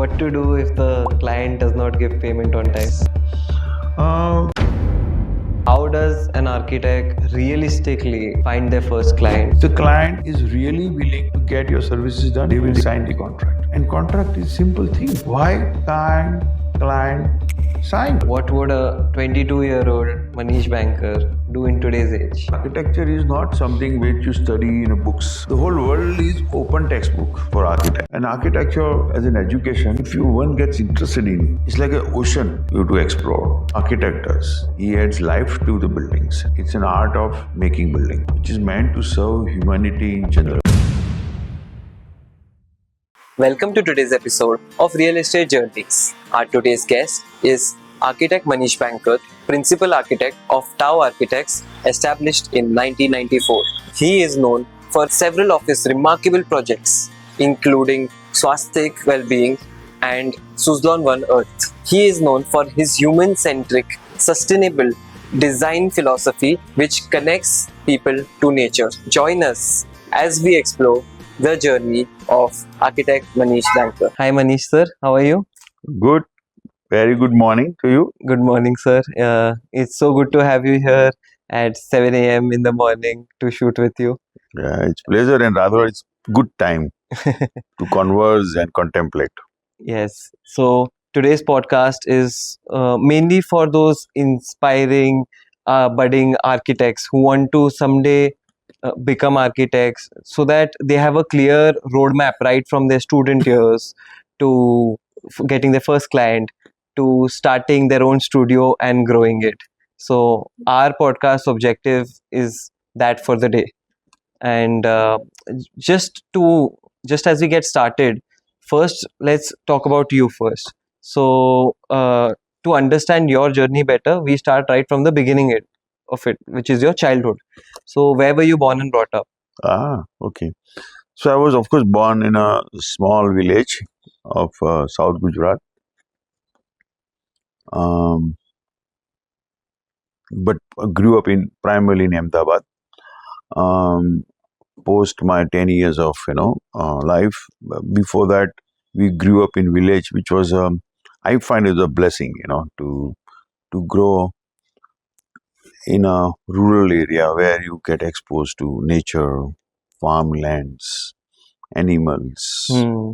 What to do if the client does not give payment on time? Uh, How does an architect realistically find their first client? the client is really willing to get your services done, they will sign the contract. And contract is simple thing. Why can't client sign? What would a 22-year-old Manish Banker do in today's age? Architecture is not something which you study in books. The whole world is open textbook for architect. And architecture as an education, if one gets interested in, it's like an ocean you have to explore. Architect does. He adds life to the buildings. It's an art of making building, which is meant to serve humanity in general. Welcome to today's episode of Real Estate Journeys. Our today's guest is architect Manish Banker, principal architect of TAO Architects, established in 1994. He is known for several of his remarkable projects, including Swastik Wellbeing and Suzlon One Earth. He is known for his human-centric, sustainable design philosophy which connects people to nature. Join us as we explore the journey of architect Manish Banker. Hi Manish sir, how are you? Good. Very good morning to you. Good morning sir. It's so good to have you here at 7 a.m. in the morning to shoot with you. Yeah, it's pleasure and rather it's good time to converse and contemplate. Yes. So today's podcast is mainly for those inspiring budding architects who want to someday become architects, so that they have a clear roadmap right from their student years to getting their first client, to starting their own studio and growing it. So our podcast objective is that for the day. And just as we get started, first let's talk about you first. So to understand your journey better, we start right from the beginning of it, which is your childhood. So where were you born and brought up? Okay. So I was, of course, born in a small village of South Gujarat. But grew up in primarily in Ahmedabad. Post my 10 years of life, before that we grew up in village, which was I find it a blessing, to grow in a rural area where you get exposed to nature, farmlands, animals, Hmm.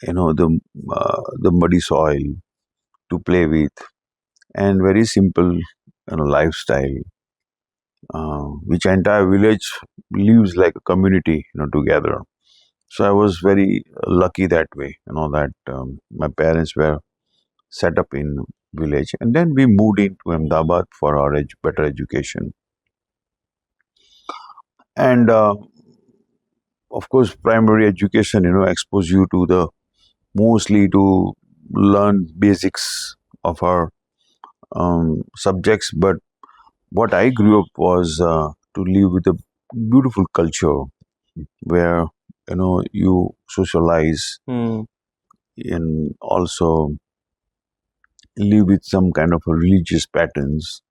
the muddy soil to play with, and very simple lifestyle, which entire village lives like a community, together. So I was very lucky that way, that my parents were set up in village, and then we moved into Ahmedabad for our better education. And of course, primary education, expose you to the mostly to learn basics of our subjects. But what I grew up was to live with a beautiful culture where you socialize Hmm. and also live with some kind of a religious patterns.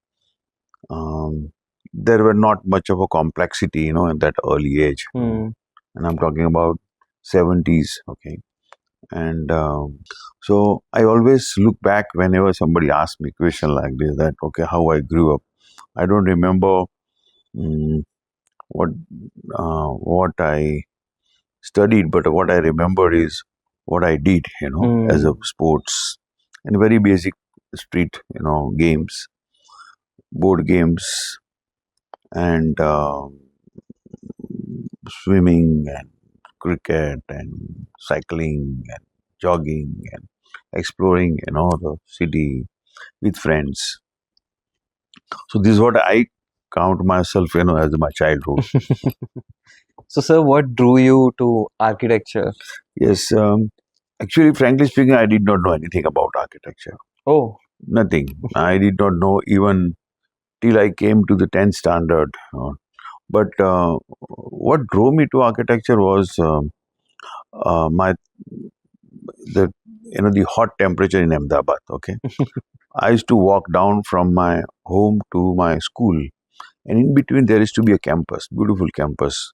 There were not much of a complexity, in that early age. Hmm. And I'm talking about 70s, okay. And so I always look back whenever somebody asks me a question like this, that, okay, how I grew up. I don't remember mm, what I studied, but what I remember is what I did, as a sports and very basic street, games, board games, and swimming and cricket and cycling and jogging and exploring, the city with friends. So this is what I count myself, as my childhood. So sir, what drew you to architecture? Yes, actually, frankly speaking, I did not know anything about architecture. Oh. Nothing. I did not know even till I came to the 10th standard. But what drove me to architecture was my the hot temperature in Ahmedabad. Okay, I used to walk down from my home to my school, and in between there used to be a campus, beautiful campus,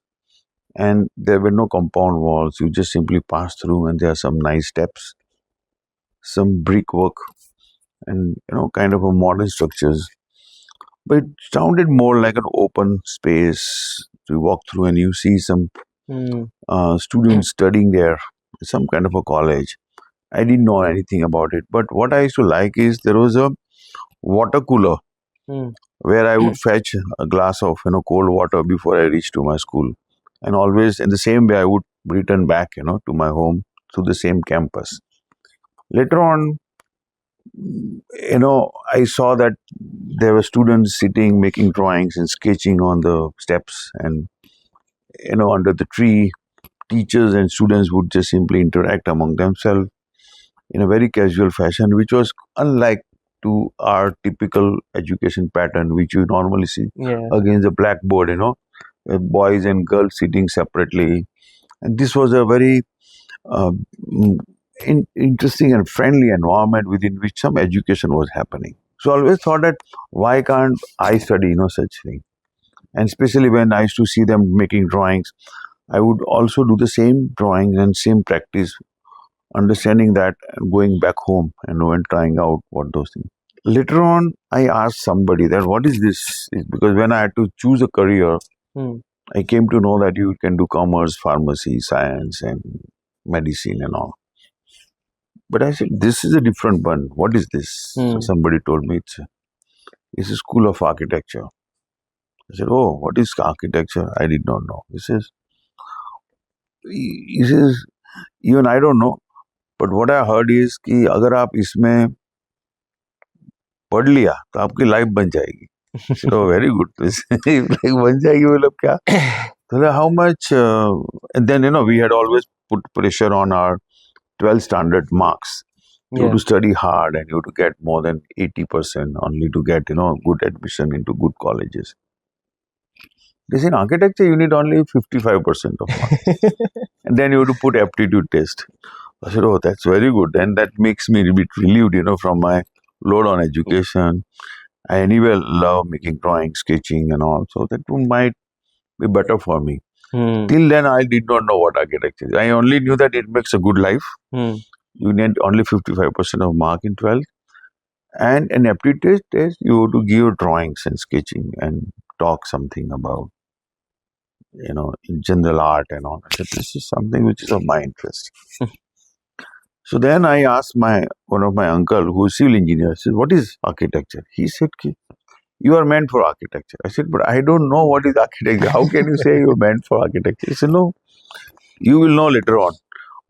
and there were no compound walls. You just simply pass through, and there are some nice steps, some brickwork, and kind of a modern structures. But it sounded more like an open space to walk through, and you see some Hmm. students studying there, some kind of a college. I didn't know anything about it, but what I used to like is there was a water cooler Hmm. where I would fetch a glass of cold water before I reached to my school, and always in the same way I would return back to my home through the same campus. Later on, I saw that there were students sitting making drawings and sketching on the steps, and under the tree, teachers and students would just simply interact among themselves in a very casual fashion, which was unlike to our typical education pattern, which you normally see Yeah. against the blackboard, boys and girls sitting separately. And this was a very uh, mm, interesting and friendly environment within which some education was happening. So I always thought that why can't I study, such thing? And especially when I used to see them making drawings, I would also do the same drawing and same practice, understanding that and going back home and trying out what those things. Later on, I asked somebody that what is this? Because when I had to choose a career, Hmm. I came to know that you can do commerce, pharmacy, science, and medicine and all. But I said, this is a different one. What is this? So Hmm. somebody told me it's a school of architecture. I said, oh, what is architecture? I did not know. He says, even I don't know. But what I heard is कि अगर आप इसमें पढ़ लिया तो आपकी life बन जाएगी. So very good. Like बन जाएगी मतलब क्या? So how much? And then we had always put pressure on our 12 standard marks. You have Yeah. to study hard and you have to get more than 80% only to get good admission into good colleges. They say in architecture you need only 55% of marks, and then you have to put aptitude test. I said, oh, that's very good. And that makes me a bit relieved, from my load on education. I anyway love making drawing, sketching, and all. So that might be better for me. Hmm. Till then, I did not know what architecture is. I only knew that it makes a good life. Hmm. You need only 55% of mark in 12th. And an aptitude test, you have to give drawings and sketching and talk something about, in general art and all. I said, this is something which is of my interest. So then I asked one of my uncle who is civil engineer. I said, what is architecture? He said, you are meant for architecture. I said, but I don't know what is architecture. How can you say you are meant for architecture? He said, no, you will know later on.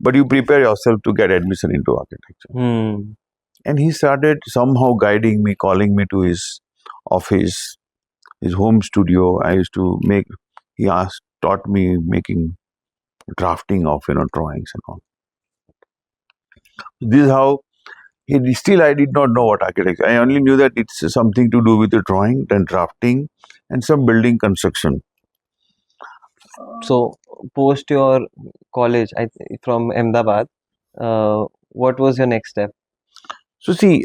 But you prepare yourself to get admission into architecture. Hmm. And he started somehow guiding me, calling me to his office, his home studio. I used to taught me making drafting of, drawings and all. This is how still, I did not know what architecture. I only knew that it's something to do with the drawing, then drafting, and some building construction. So post your college, from Ahmedabad, what was your next step? So see,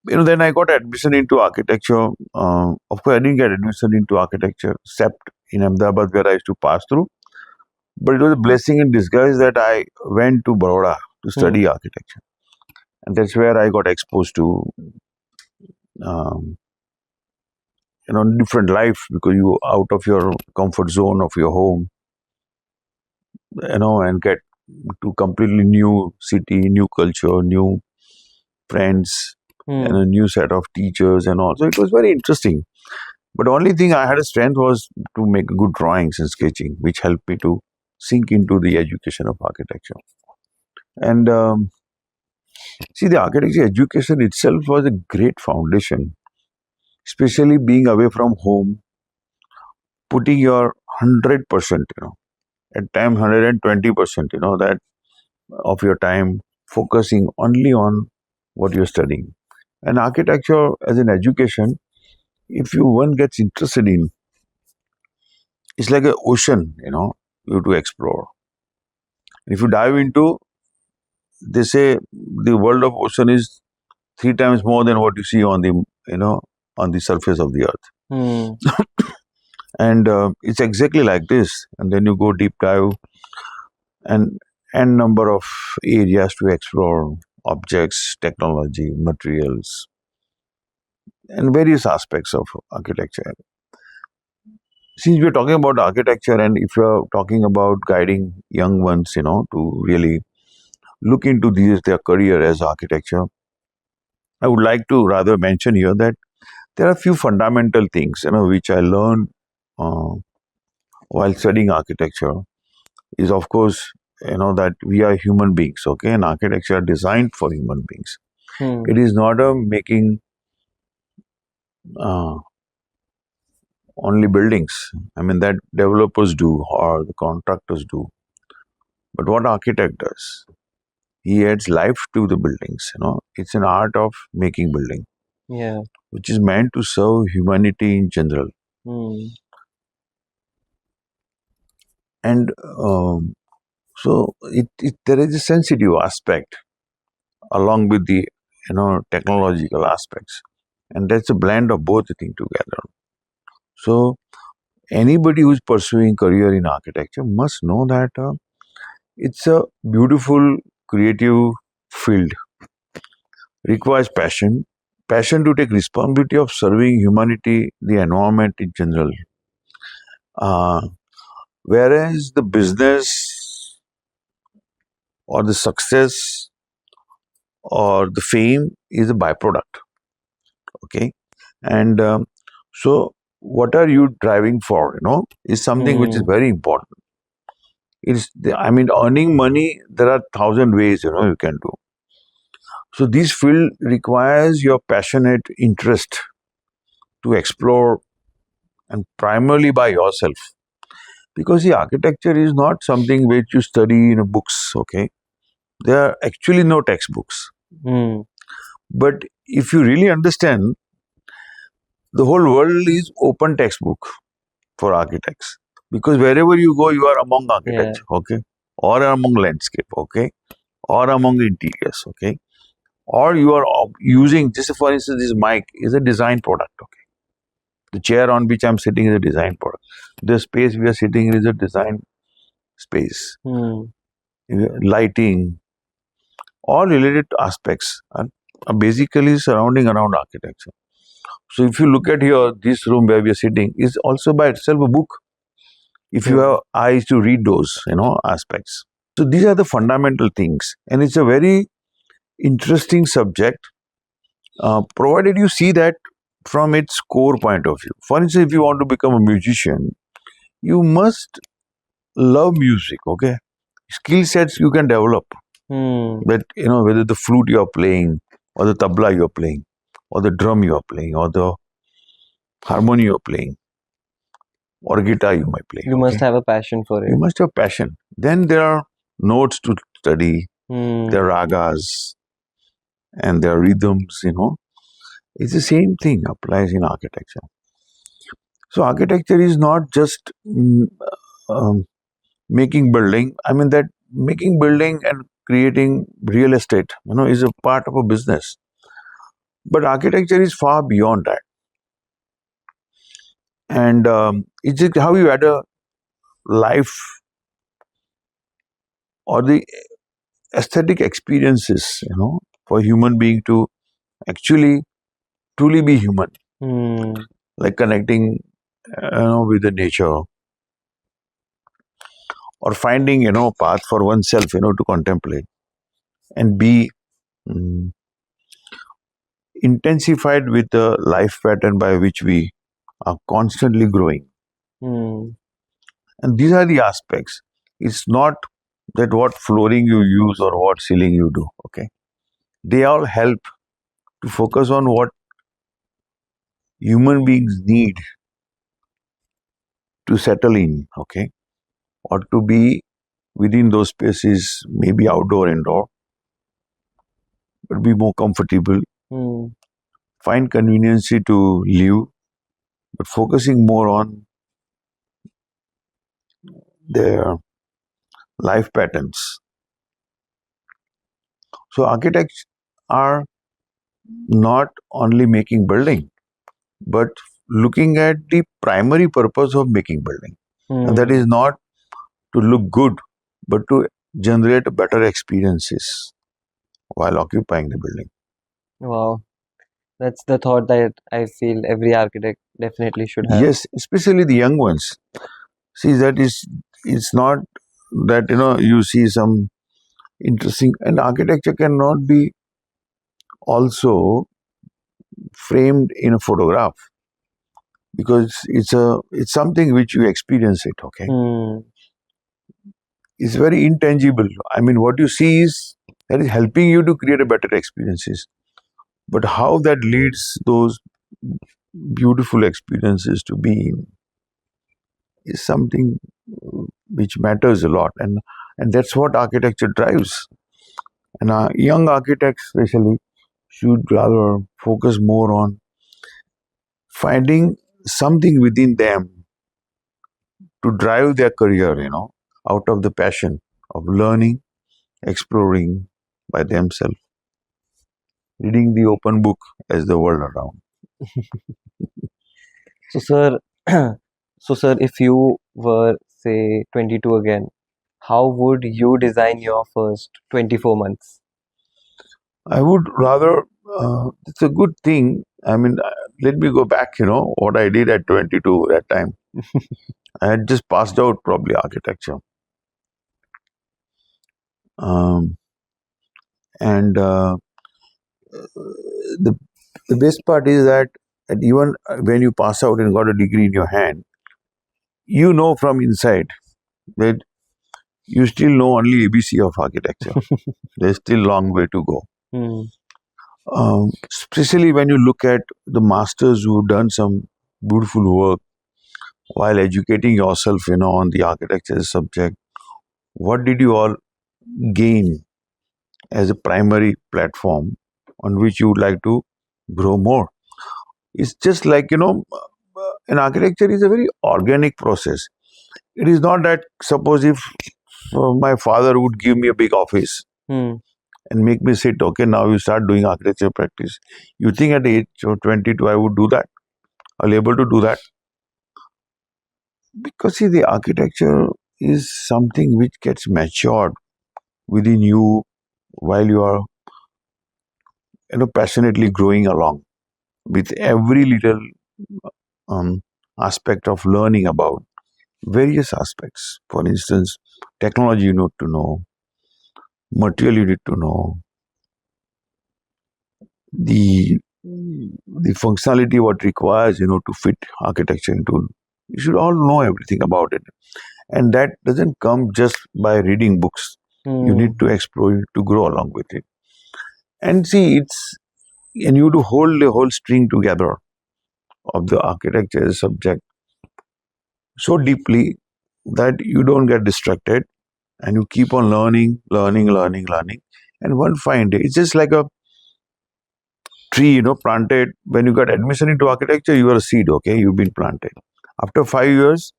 then I got admission into architecture. Of course, I didn't get admission into architecture except in Ahmedabad where I used to pass through. But it was a blessing in disguise that I went to Baroda to study architecture, and that's where I got exposed to um, different life because you out of your comfort zone of your home, and get to completely new city, new culture, new friends, and a new set of teachers and all. So it was very interesting. But the only thing I had a strength was to make good drawings and sketching, which helped me to sink into the education of architecture. And see, the architecture education itself was a great foundation, especially being away from home, putting your 100%, at times 120%, that of your time, focusing only on what you're studying. And architecture as an education, if one gets interested in, it's like an ocean, you have to explore. If you dive into, they say the world of ocean is 3 times more than what you see on the surface of the earth. Hmm. And it's exactly like this. And then you go deep dive and number of areas to explore. objects, technology, materials, and various aspects of architecture. Since we're talking about architecture, and if you're talking about guiding young ones, to really look into their career as architecture, I would like to rather mention here that there are a few fundamental things, which I learned uh, while studying architecture. Is of course, that we are human beings, okay, and architecture are designed for human beings. It is not a making uh, only buildings. I mean, that developers do or the contractors do. But what architect does, he adds life to the buildings. It's an art of making building, Yeah. which is meant to serve humanity in general. And so there is a sensitive aspect along with the technological aspects, and that's a blend of both the things together. So anybody who's pursuing career in architecture must know that it's a beautiful creative field, requires passion to take responsibility of serving humanity, the environment in general. Whereas the business or the success or the fame is a byproduct. Okay, and so what are you driving for? Is something which is very important. Earning money. There are thousand ways you can do. So this field requires your passionate interest to explore, and primarily by yourself. Because the architecture is not something which you study in books, okay? There are actually no textbooks. But if you really understand, the whole world is open textbook for architects. Because wherever you go, you are among architecture, okay? Or among landscape, okay? Or among interiors, okay? Or you are using, just for instance, this mic is a design product, okay? The chair on which I'm sitting is a design product. The space we are sitting in is a design space. Lighting, all related aspects are basically surrounding around architecture. So if you look at here, this room where we are sitting is also by itself a book. If you have eyes to read those, aspects. So these are the fundamental things, and it's a very interesting subject, provided you see that from its core point of view. For instance, if you want to become a musician, you must love music, okay? Skill sets you can develop. That, whether the flute you're playing, or the tabla you're playing, or the drum you're playing, or the harmony you're playing, or guitar you might play. You must have a passion for it. You must have passion. Then there are notes to study, there are ragas, and there are rhythms, It's the same thing applies in architecture. So architecture is not just making building. I mean that making building and creating real estate, is a part of a business. But architecture is far beyond that. And it's just how you add a life or the aesthetic experiences, for human being to actually truly be human, like connecting, with the nature, or finding, path for oneself, to contemplate and be intensified with the life pattern by which we are constantly growing. And these are the aspects. It's not that what flooring you use or what ceiling you do, okay? They all help to focus on what human beings need to settle in, okay? Or to be within those spaces, maybe outdoor, indoor, but be more comfortable, find conveniency to live, but focusing more on their life patterns. So architects are not only making building, but looking at the primary purpose of making building. And that is not to look good, but to generate better experiences while occupying the building. Wow, that's the thought that I feel every architect definitely should have. Yes, especially the young ones. See, that is, it's not that, you see some interesting, and architecture cannot be also framed in a photograph because it's something which you experience it. Okay, Hmm. it's very intangible. I mean, what you see is that is helping you to create a better experiences, but how that leads those beautiful experiences to be is something which matters a lot, and that's what architecture drives. And young architects especially should rather focus more on finding something within them to drive their career, out of the passion of learning, exploring by themselves, reading the open book as the world around. So, sir, so sir, if you were say 22 again, how would you design your first 24 months? I would rather, it's a good thing. I mean, let me go back, what I did at 22 that time. I had just passed out probably architecture. Um, and the, the best part is that even when you pass out and got a degree in your hand, you know from inside that you still know only ABC of architecture. There's still a long way to go. Hmm. Especially when you look at the masters who've done some beautiful work while educating yourself, on the architecture subject. What did you all gain as a primary platform on which you would like to grow more? It's just like, an architecture is a very organic process. It is not that, suppose if my father would give me a big office Hmm. and make me sit, okay, now you start doing architecture practice. You think at the age of 22 I would do that? I'll able to do that? Because see, the architecture is something which gets matured within you while you are, passionately growing along with every little um, aspect of learning about various aspects. For instance, technology you need to know, material you need to know, the functionality what requires, to fit architecture into. You should all know everything about it, and that doesn't come just by reading books. You need Hmm. to explore it to grow along with it. And see, and you to hold the whole string together of the architecture subject so deeply that you don't get distracted and you keep on learning. And one fine day, it's just like a tree, planted. When you got admission into architecture, you are a seed, okay? You've been planted. After 5 years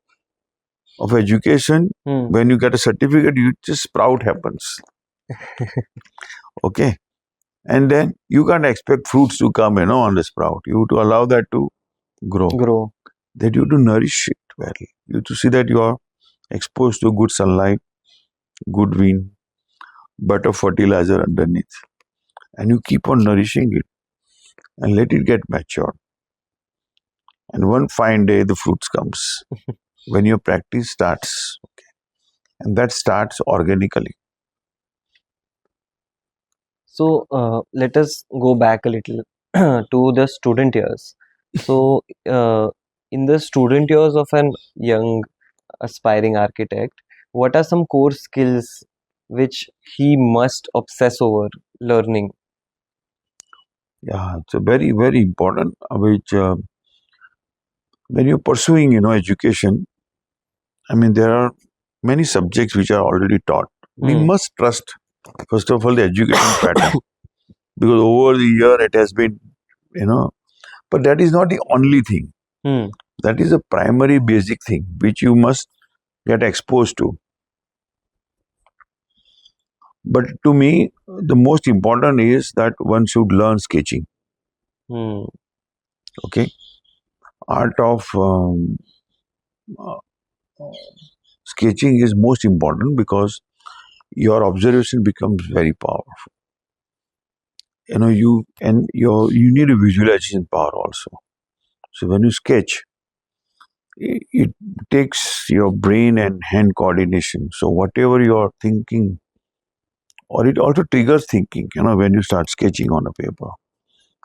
of education, Hmm. when you get a certificate, you just sprout happens, okay? And then you can't expect fruits to come, on the sprout. You have to allow that to grow. Grow. That you have to nourish it well. You have to see that you are exposed to good sunlight, good wind, better fertilizer underneath. And you keep on nourishing it and let it get mature. And one fine day the fruits comes when your practice starts. And that starts organically. So, let us go back a little to the student years. So, in the student years of an young aspiring architect, what are some core skills which he must obsess over learning? Yeah, it's a very, very important, which when you're pursuing, education, I mean, there are many subjects which are already taught. We Hmm. must trust, first of all, the education pattern because over the year it has been, you know, but that is not the only thing. Hmm. That is a primary basic thing which you must get exposed to. But to me, the most important is that one should learn sketching. Hmm. Okay, art of uh, sketching is most important because your observation becomes very powerful. you need a visualization power also. So when you sketch, it takes your brain and hand coordination. So whatever you're thinking, or it also triggers thinking, when you start sketching on a paper.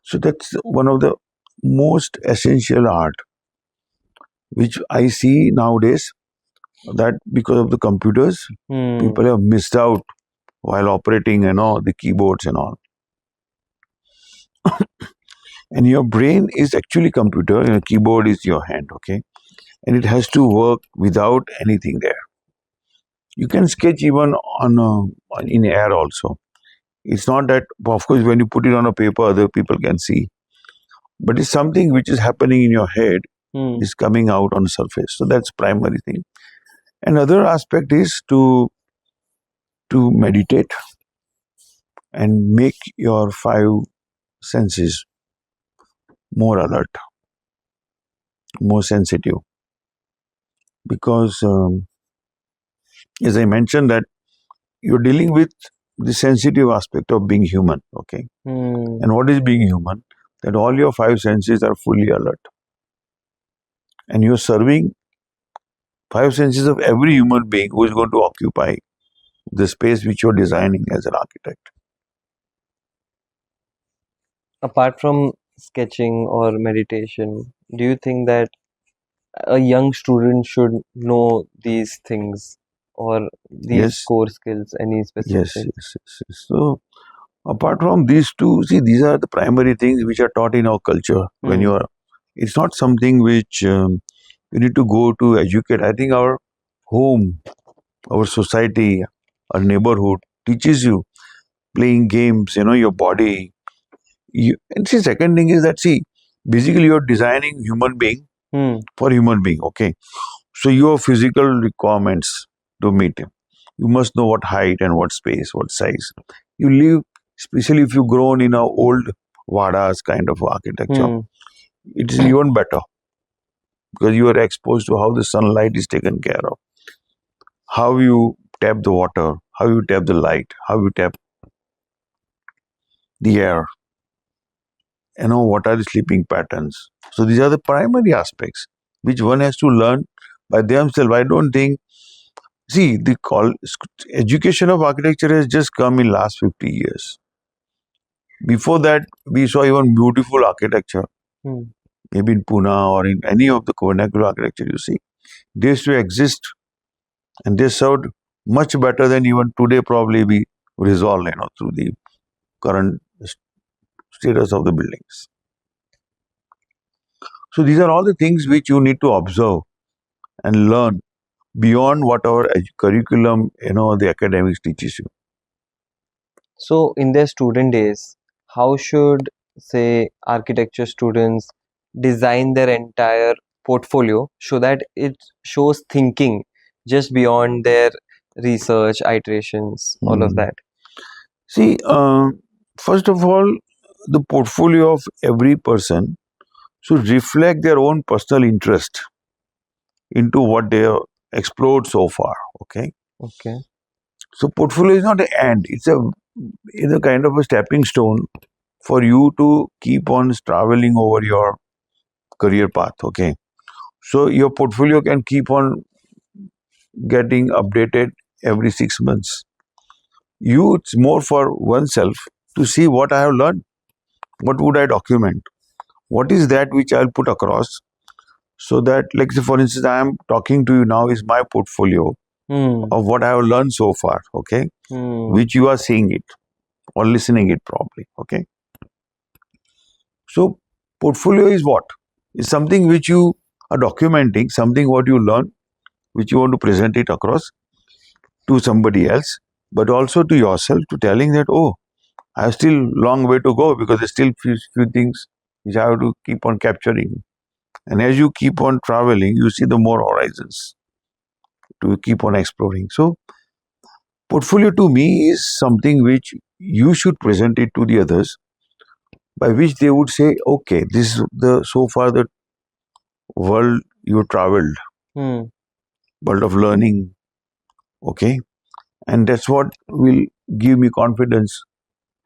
So that's one of the most essential art which I see nowadays, that because of the computers, people have missed out while operating, the keyboards and all. And your brain is actually computer, and a keyboard is your hand, okay? And it has to work without anything there. You can sketch even in air also. It's not that, of course, when you put it on a paper, other people can see. But it's something which is happening in your head, is coming out on the surface. So that's primary thing. Another aspect is to meditate and make your five senses more alert, more sensitive. Because as I mentioned, that you're dealing with the sensitive aspect of being human, okay? And what is being human? That all your five senses are fully alert. And you're serving five senses of every human being who is going to occupy the space which you're designing as an architect. Apart from sketching or meditation, do you think that a young student should know these things or these Yes, core skills, any specific yes, thing? yes. So apart from these two, see, these are the primary things which are taught in our culture. When you are, it's not something which you need to go to educate. I think our home, our society, our neighborhood teaches you playing games, your body. And see, second thing is that, see, basically you're designing human being for human being, okay? So your physical requirements to meet him. You must know what height and what space, what size. You live, especially if you've grown in a old Vadas kind of architecture, it is even better because you are exposed to how the sunlight is taken care of, how you tap the water, how you tap the light, how you tap the air, what are the sleeping patterns. So these are the primary aspects which one has to learn by themselves. I don't think, see, the education of architecture has just come in last 50 years. Before that, we saw even beautiful architecture, maybe in Pune or in any of the vernacular architecture you see. They used to exist and they served much better than even today probably we resolve, through the current status of the buildings. So these are all the things which you need to observe and learn beyond what our curriculum, the academics teaches you. So, in their student days, how should, say, architecture students design their entire portfolio so that it shows thinking just beyond their research, iterations, all of that? See, first of all, the portfolio of every person should reflect their own personal interest into what they have explored so far. Okay. Okay. So portfolio is not an end; it's a kind of a stepping stone for you to keep on traveling over your career path. Okay. So your portfolio can keep on getting updated every 6 months. It's more for oneself to see what I have learned. What would I document? What is that which I'll put across? So that, like, say, for instance, I am talking to you now is my portfolio of what I have learned so far, okay? Which you are seeing it or listening it probably, okay? So, portfolio is what? It's something which you are documenting, something what you learn, which you want to present it across to somebody else, but also to yourself, to telling that, oh, I have still long way to go because there's still few things which I have to keep on capturing. And as you keep on traveling, you see the more horizons to keep on exploring. So, portfolio to me is something which you should present it to the others, by which they would say, okay, this is the so far the world you traveled, world of learning, okay, and that's what will give me confidence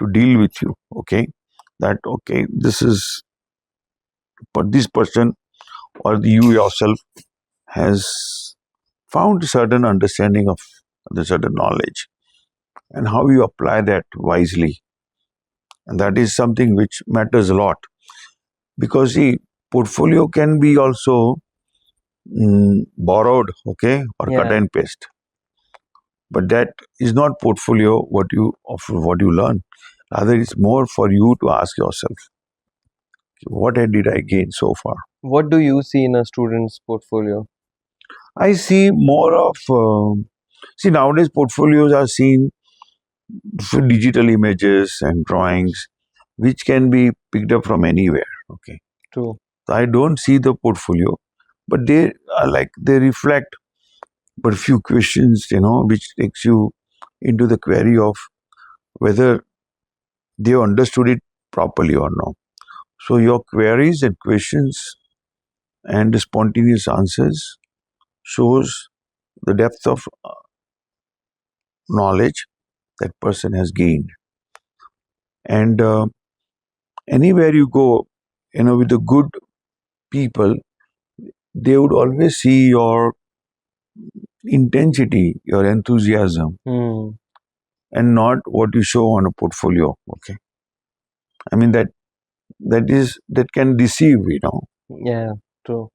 to deal with you. Okay, that okay, this is, but this person or you yourself has found a certain understanding of the certain knowledge, and how you apply that wisely, and that is something which matters a lot. Because see, portfolio can be also borrowed, okay, or cut Yeah. and paste, but that is not portfolio what you learn. Rather, it's more for you to ask yourself, what did I gain so far? What do you see in a student's portfolio? I see more of see, nowadays portfolios are seen for digital images and drawings, which can be picked up from anywhere. Okay, True. so I don't see the portfolio, but they are like they reflect but few questions, which takes you into the query of whether they understood it properly or not. So your queries and questions and the spontaneous answers shows the depth of knowledge that person has gained. And anywhere you go, with the good people, they would always see your intensity, your enthusiasm, Hmm. and not what you show on a portfolio. Okay, I mean that can deceive. Yeah, true.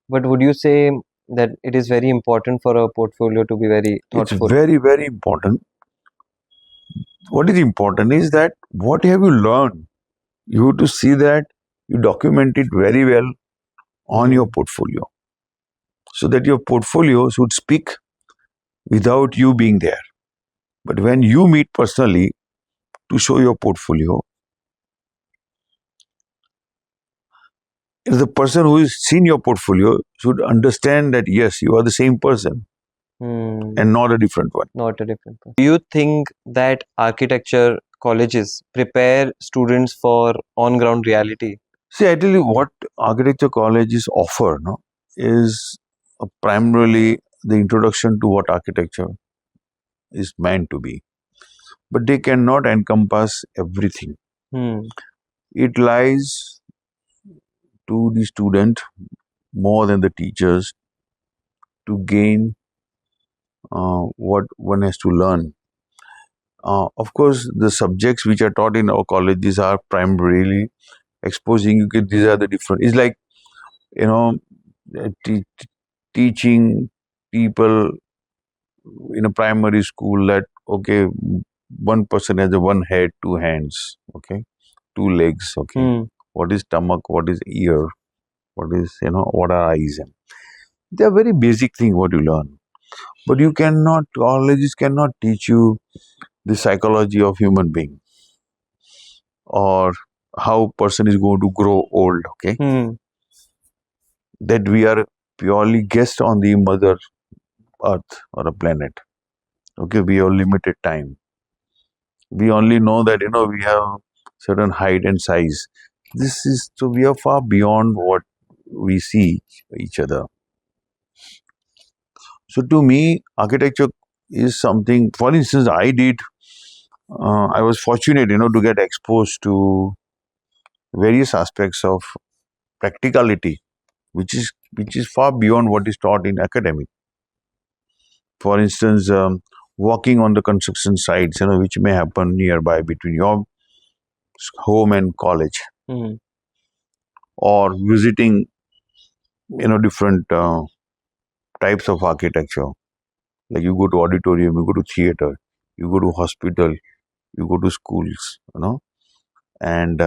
But would you say that it is very important for a portfolio to be very It's thoughtful? very, very important. What is important is that what have you learned? You have to see that you document it very well on your Hmm. portfolio, so that your portfolio should speak without you being there. But when you meet personally to show your portfolio, the person who has seen your portfolio should understand that yes, you are the same person Hmm. and not a different one. Not a different person. Do you think that architecture colleges prepare students for on-ground reality? See, I tell you what architecture colleges offer, no, is primarily the introduction to what architecture is meant to be. But they cannot encompass everything. Hmm. It lies to the student more than the teachers to gain what one has to learn. Of course, the subjects which are taught in our colleges are primarily exposing you. These are the different. It's like you know, teaching people in a primary school that okay, one person has a one head, two hands, okay, two legs, okay. Hmm. What is stomach? What is ear? What is what are eyes? They are very basic thing what you learn. But you cannot, colleges cannot teach you the psychology of human being or how person is going to grow old. Okay, Hmm. that we are purely guest on the mother earth or a planet. Okay, we have limited time. We only know that we have certain height and size. This is so we are far beyond what we see each other. So to me, architecture is something. For instance, I was fortunate, to get exposed to various aspects of practicality, which is far beyond what is taught in academic. For instance, walking on the construction sites, which may happen nearby between your home and college, Hmm. or visiting, different types of architecture. Like you go to auditorium, you go to theater, you go to hospital, you go to schools, and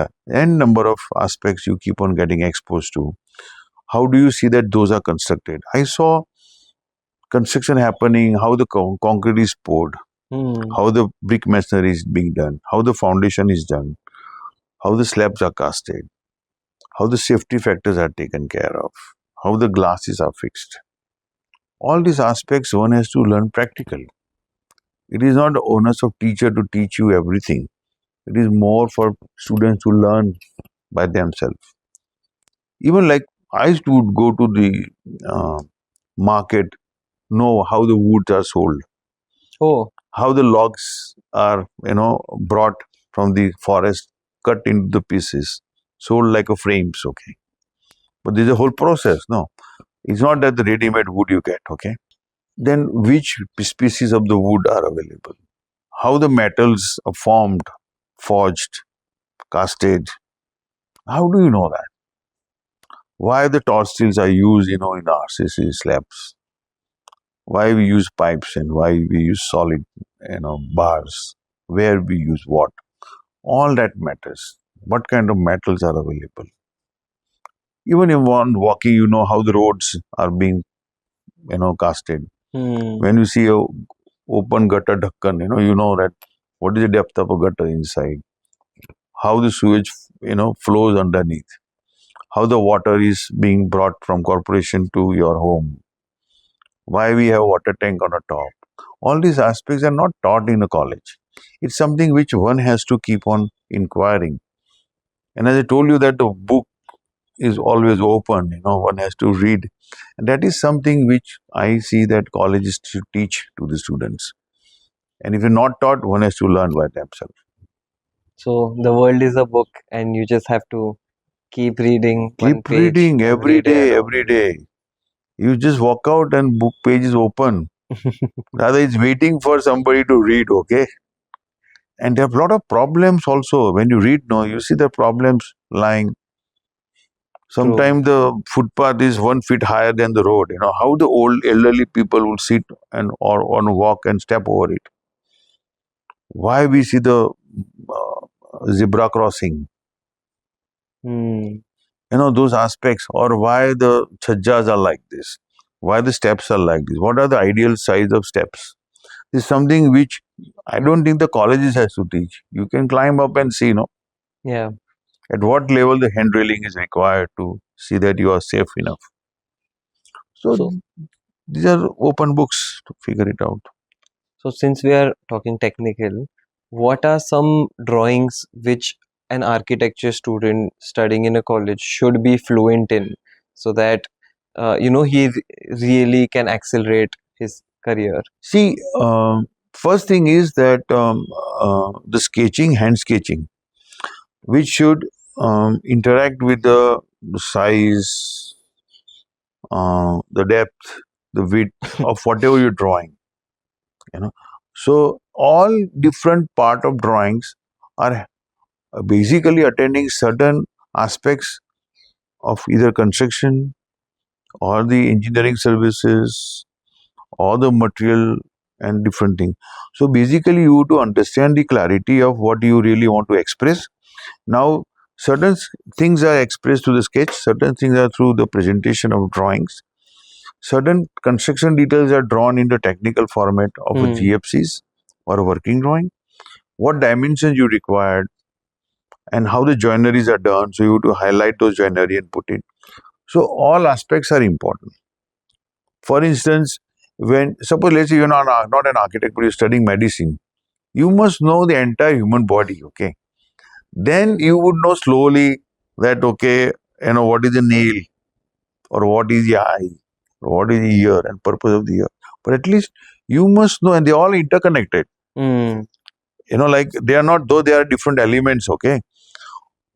number of aspects you keep on getting exposed to. How do you see that those are constructed? I saw construction happening, how the concrete is poured, Hmm. how the brick masonry is being done, how the foundation is done, how the slabs are casted, how the safety factors are taken care of, how the glasses are fixed. All these aspects one has to learn practically. It is not the onus of teacher to teach you everything. It is more for students to learn by themselves. Even like I used to go to the market, know how the woods are sold, Oh. how the logs are, brought from the forest, cut into the pieces, sold like a frames, okay. But there's a whole process, no? It's not that the ready-made wood you get, okay. Then which species of the wood are available? How the metals are formed, forged, casted? How do you know that? Why the torch steels are used, in RCC slabs? Why we use pipes and why we use solid, bars? Where we use what? All that matters. What kind of metals are available? Even in one walking, you know how the roads are being, casted. When you see a open gutter dhakkan, you know that what is the depth of a gutter inside, how the sewage, flows underneath, how the water is being brought from corporation to your home, why we have water tank on a top. All these aspects are not taught in a college. It's something which one has to keep on inquiring. And as I told you that the book is always open, one has to read. And that is something which I see that colleges should teach to the students. And if you're not taught, one has to learn by themselves. So the world is a book, and you just have to keep reading one Keep page reading every day around. every day. You just walk out and book page is open. Rather, it's waiting for somebody to read, okay? And there are a lot of problems also. When you read, no, you see the problems lying. True. Sometimes the footpath is 1 feet higher than the road. How the old elderly people will sit and or on a walk and step over it. Why we see the zebra crossing. Hmm. Those aspects, or why the chajjas are like this, why the steps are like this, what are the ideal size of steps. This is something which I don't think the colleges has to teach. You can climb up and see, Yeah. at what level the hand railing is required to see that you are safe enough. So So, these are open books to figure it out. so since we are talking technical, what are some drawings which an architecture student studying in a college should be fluent in, so that he really can accelerate his career? See, first thing is that the sketching, hand sketching, which should interact with the size, the depth, the width of whatever you're drawing. So all different part of drawings are basically attending certain aspects of either construction or the engineering services or the material and different things. So basically you have to understand the clarity of what you really want to express. Now certain things are expressed through the sketch, certain things are through the presentation of drawings, certain construction details are drawn in the technical format of a GFCs or a working drawing, what dimensions you required and how the joineries are done. So you have to highlight those joinery and put it. So all aspects are important. For instance, when suppose let's say you're not an architect but you're studying medicine, you must know the entire human body, okay? Then you would know slowly that okay, what is the nail or what is the eye or what is the ear and purpose of the ear. But at least you must know, and they're all interconnected. Hmm. Like they are not, though they are different elements, okay?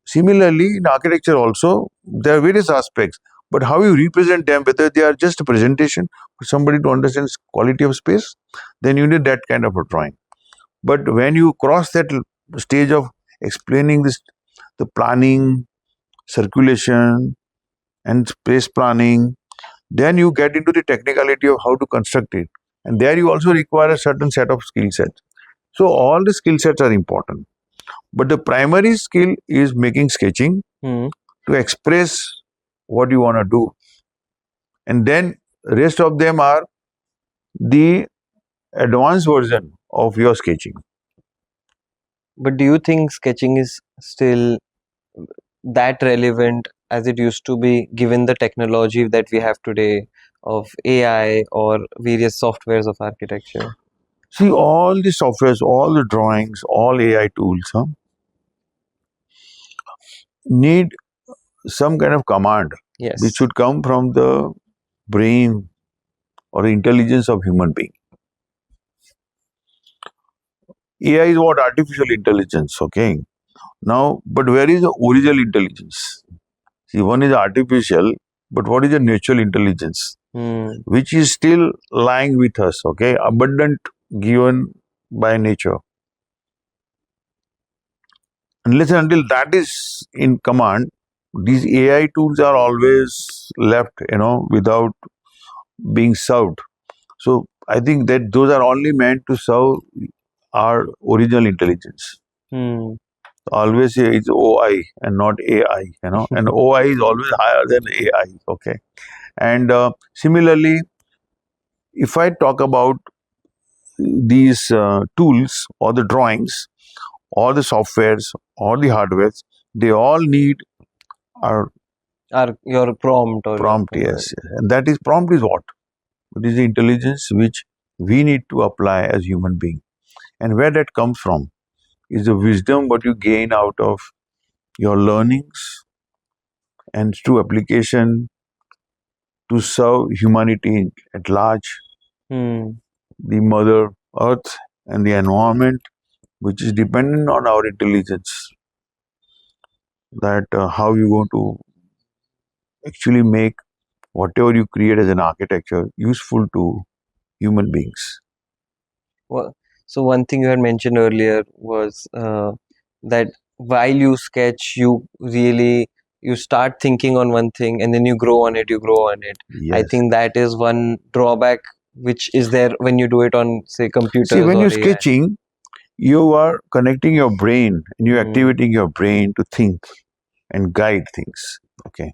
Similarly, in architecture also, there are various aspects, but how you represent them, whether they are just a presentation for somebody to understand quality of space, then you need that kind of a drawing. But when you cross that stage of explaining this, the planning, circulation, and space planning, then you get into the technicality of how to construct it. And there you also require a certain set of skill sets. So all the skill sets are important. But the primary skill is making sketching Hmm. to express what you want to do. And then rest of them are the advanced version of your sketching. But do you think sketching is still that relevant as it used to be, given the technology that we have today of AI or various softwares of architecture? See, all the softwares, all the drawings, all AI tools need some kind of command which Yes. should come from the brain or the intelligence of human being. AI is what? Artificial intelligence, okay? Now, but where is the original intelligence? See, one is artificial, but what is the natural intelligence? Which is still lying with us, okay? Abundant, given by nature. Unless and until that is in command, these AI tools are always left, without being served. So I think that those are only meant to serve our original intelligence. Always say it's OI and not AI, and OI is always higher than AI, okay? And similarly, if I talk about these tools or the drawings or the softwares or the hardwares, they all need our Your prompt or prompt, yes. And that is prompt is what? It is the intelligence which we need to apply as human being. And where that comes from is the wisdom what you gain out of your learnings and through application to serve humanity at large, the mother earth and the environment which is dependent on our intelligence, that how you going to actually make whatever you create as an architecture useful to human beings. Well, so one thing you had mentioned earlier was that while you sketch, you start thinking on one thing and then you grow on it, I Yes. think that is one drawback which is there when you do it on, say, See, computers when or you're AI. sketching, you are connecting your brain and you're Mm. activating your brain to think and guide things. Okay.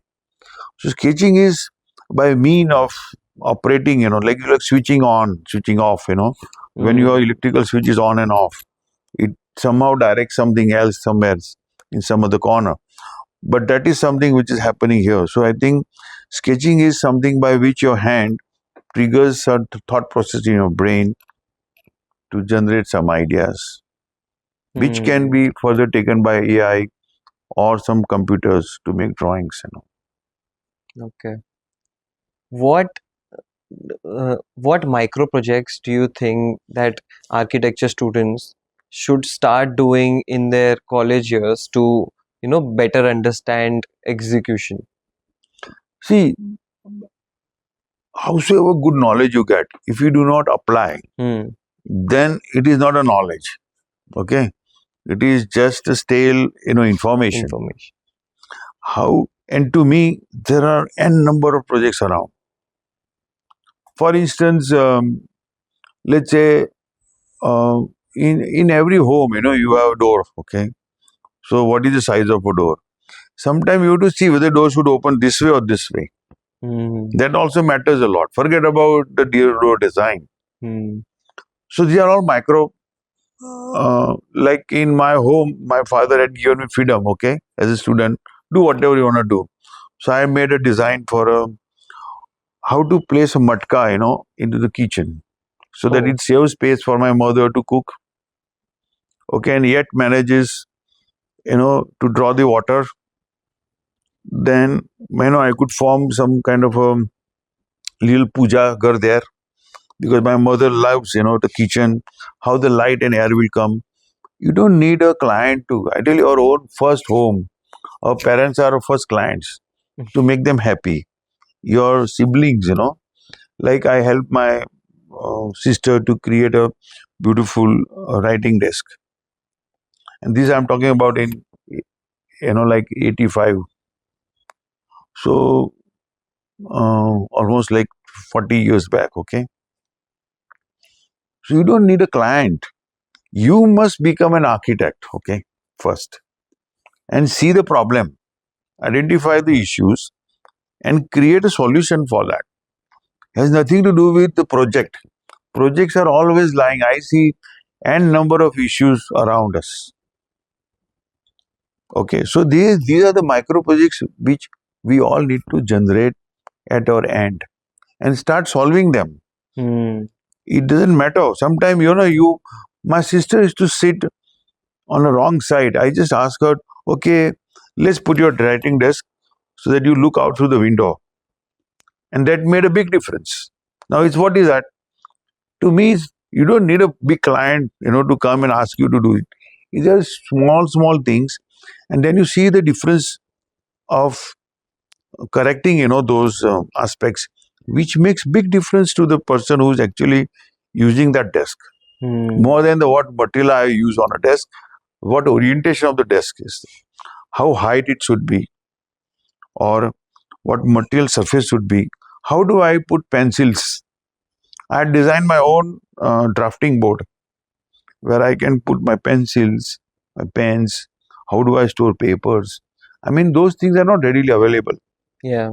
So sketching is by mean of operating, like switching on, switching off, when your electrical switch is on and off, it somehow directs something else somewhere in some other corner. But that is something which is happening here. So I think sketching is something by which your hand triggers a thought process in your brain to generate some ideas, which can be further taken by AI or some computers to make drawings. Okay. What micro projects do you think that architecture students should start doing in their college years to, better understand execution? See, howsoever good knowledge you get, if you do not apply, then it is not a knowledge. Okay, it is just a stale, information. How? And to me, there are n number of projects around. For instance, let's say in every home, you have a door. Okay, so what is the size of a door? Sometimes you have to see whether the door should open this way or this way. That also matters a lot. Forget about the door design. So these are all micro. Like in my home, my father had given me freedom. Okay, as a student, do whatever you want to do. So I made a design for how to place a matka, into the kitchen, so that it saves space for my mother to cook. Okay, and yet manages, to draw the water. Then, I could form some kind of a little puja ghar there, because my mother loves, the kitchen, how the light and air will come. You don't need a client to, ideally, your own first home. Our parents are our first clients to make them happy. Your siblings, like I helped my sister to create a beautiful writing desk. And this I'm talking about in, like 85. So, almost like 40 years back, okay? So you don't need a client. You must become an architect, okay, first. And see the problem, identify the issues, and create a solution for that. It has nothing to do with the project. Projects are always lying. I see n number of issues around us. Okay, so these are the micro projects which we all need to generate at our end and start solving them. It doesn't matter. Sometimes, my sister used to sit on the wrong side. I just ask her, okay, let's put your writing desk so that you look out through the window. And that made a big difference. Now, what is that? To me, You don't need a big client, to come and ask you to do it. It's just small things, and then you see the difference of correcting, those aspects, which makes big difference to the person who's actually using that desk. More than the what material I use on a desk, what orientation of the desk is, how height it should be, or what material surface should be. How do I put pencils? I had designed my own drafting board where I can put my pencils, my pens. How do I store papers? I mean, those things are not readily available. Yeah.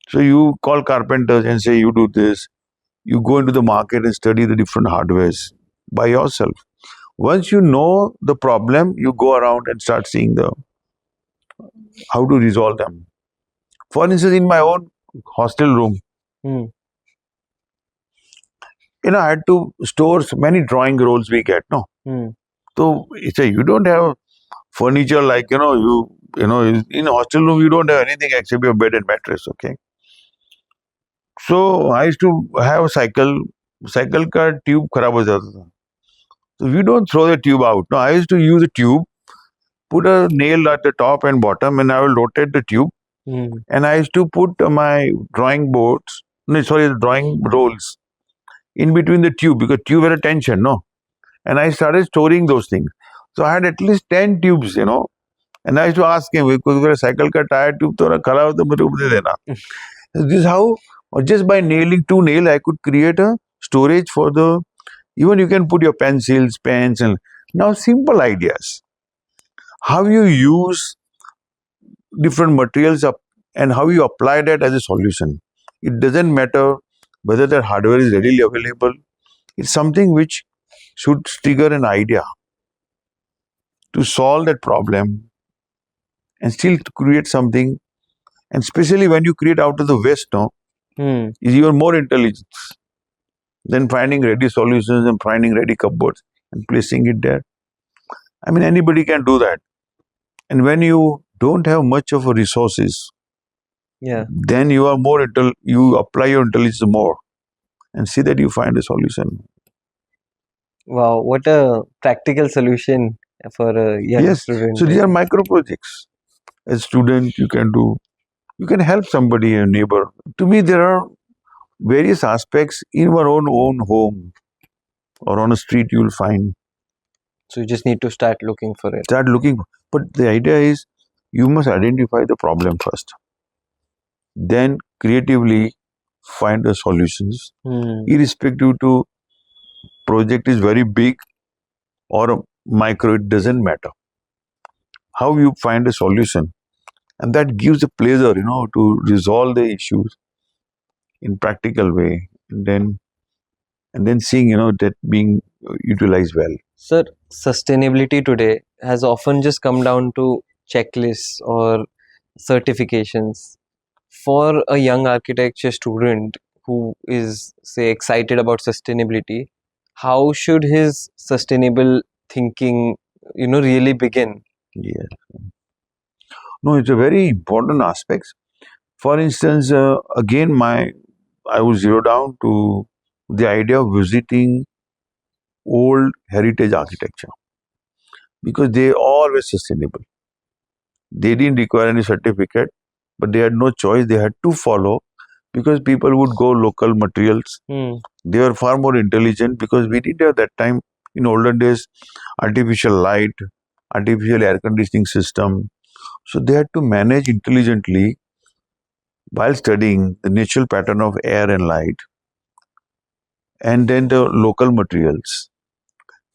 So you call carpenters and say, you do this. You go into the market and study the different hardwares by yourself. Once you know the problem, you go around and start seeing the how to resolve them. For instance, in my own hostel room, Hmm. I had to store so many drawing rolls we get. No, Hmm. so say you don't have furniture like in a hostel room you don't have anything except your bed and mattress. Okay, so I used to have a cycle. Cycle का tube खराब हो जाता था. So we don't throw the tube out. No, I used to use a tube, put a nail at the top and bottom, and I will rotate the tube. And I used to put my drawing boards, no, sorry, the drawing rolls in between the tube because tube had a tension, no. And I started storing those things. So I had at least 10 tubes, And I used to ask him, because मेरा cycle का tire tube तो खराब है तो मेरे को दे देना. This is how, or just by nailing 2 nails, I could create a storage for the. Even you can put your pencils, pens, and now simple ideas. How you use different materials up and how you apply that as a solution. It doesn't matter whether that hardware is readily available. It's something which should trigger an idea to solve that problem and still to create something. And especially when you create out of the waste, no, is even more intelligence than finding ready solutions and finding ready cupboards and placing it there. I mean, anybody can do that. And when you don't have much of a resources, Yeah. then you are more you apply your intelligence more and see that you find a solution. Wow, what a practical solution for a young Yes. student. So these are micro projects. As student, you can do. You can help somebody, a neighbor. To me, there are various aspects in our own home or on a street. You will find. So you just need to start looking for it. Start looking. But the idea is, you must identify the problem first. Then creatively find the solutions. Irrespective to project is very big or micro, it doesn't matter. How you find a solution, and that gives a pleasure, to resolve the issues in practical way, and then seeing, that being utilized well. Sir, sustainability today has often just come down to checklists or certifications. For a young architecture student who is, say, excited about sustainability, how should his sustainable thinking, really begin? Yeah. No, it's a very important aspect. For instance, again, I would zero down to the idea of visiting old heritage architecture because they all were sustainable. They didn't require any certificate, but they had no choice. They had to follow because people would go local materials. They were far more intelligent because we didn't have that time in olden days artificial light, artificial air conditioning system. So they had to manage intelligently while studying the natural pattern of air and light and then the local materials.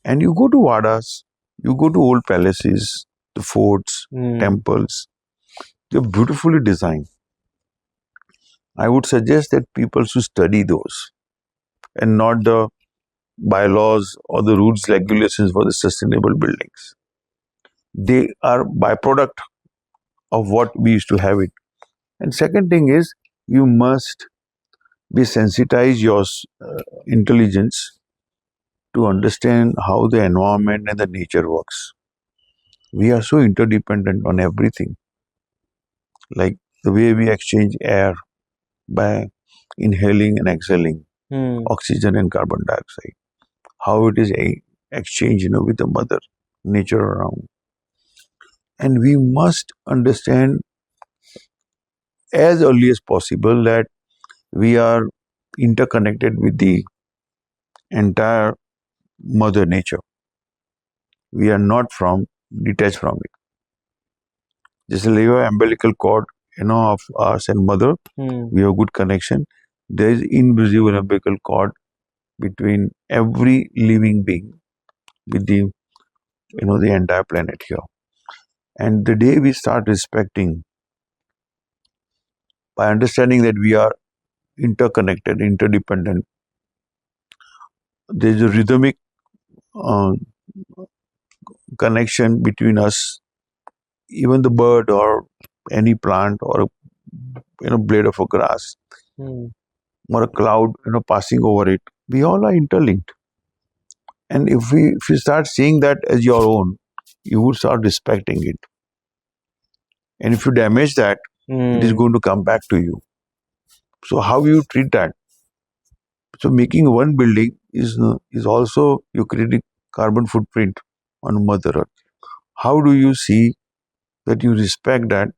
And you go to Vadas, you go to old palaces, the forts, temples. They're beautifully designed. I would suggest that people should study those and not the bylaws or the rules, regulations for the sustainable buildings. They are byproduct of what we used to have it. And second thing is, you must be sensitize your intelligence to understand how the environment and the nature works. We are so interdependent on everything. Like the way we exchange air by inhaling and exhaling oxygen and carbon dioxide. how it is exchanged, with the mother nature around. And we must understand as early as possible that we are interconnected with the entire mother nature. We are not detached from it. Just like your umbilical cord, of us and mother, we have good connection. There is invisible umbilical cord between every living being with the entire planet here. And the day we start respecting, by understanding that we are interconnected, interdependent, there is a rhythmic uh, connection between us, even the bird or any plant or blade of a grass or a cloud passing over it. We all are interlinked. And if you start seeing that as your own, you would start respecting it. And if you damage that, it is going to come back to you. So how you treat that? So making one building is also you creating carbon footprint on Mother Earth. How do you see that you respect that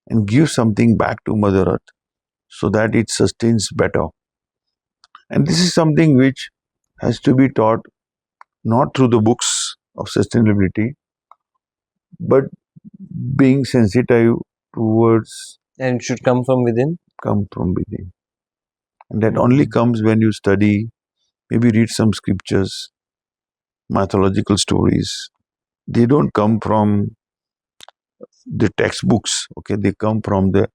and give something back to Mother Earth so that it sustains better? And this is something which has to be taught not through the books of sustainability, but being sensitive towards, and it should come from within. Come from within. And that only comes when you study, maybe read some scriptures, mythological stories. They don't come from the textbooks, okay? They come from the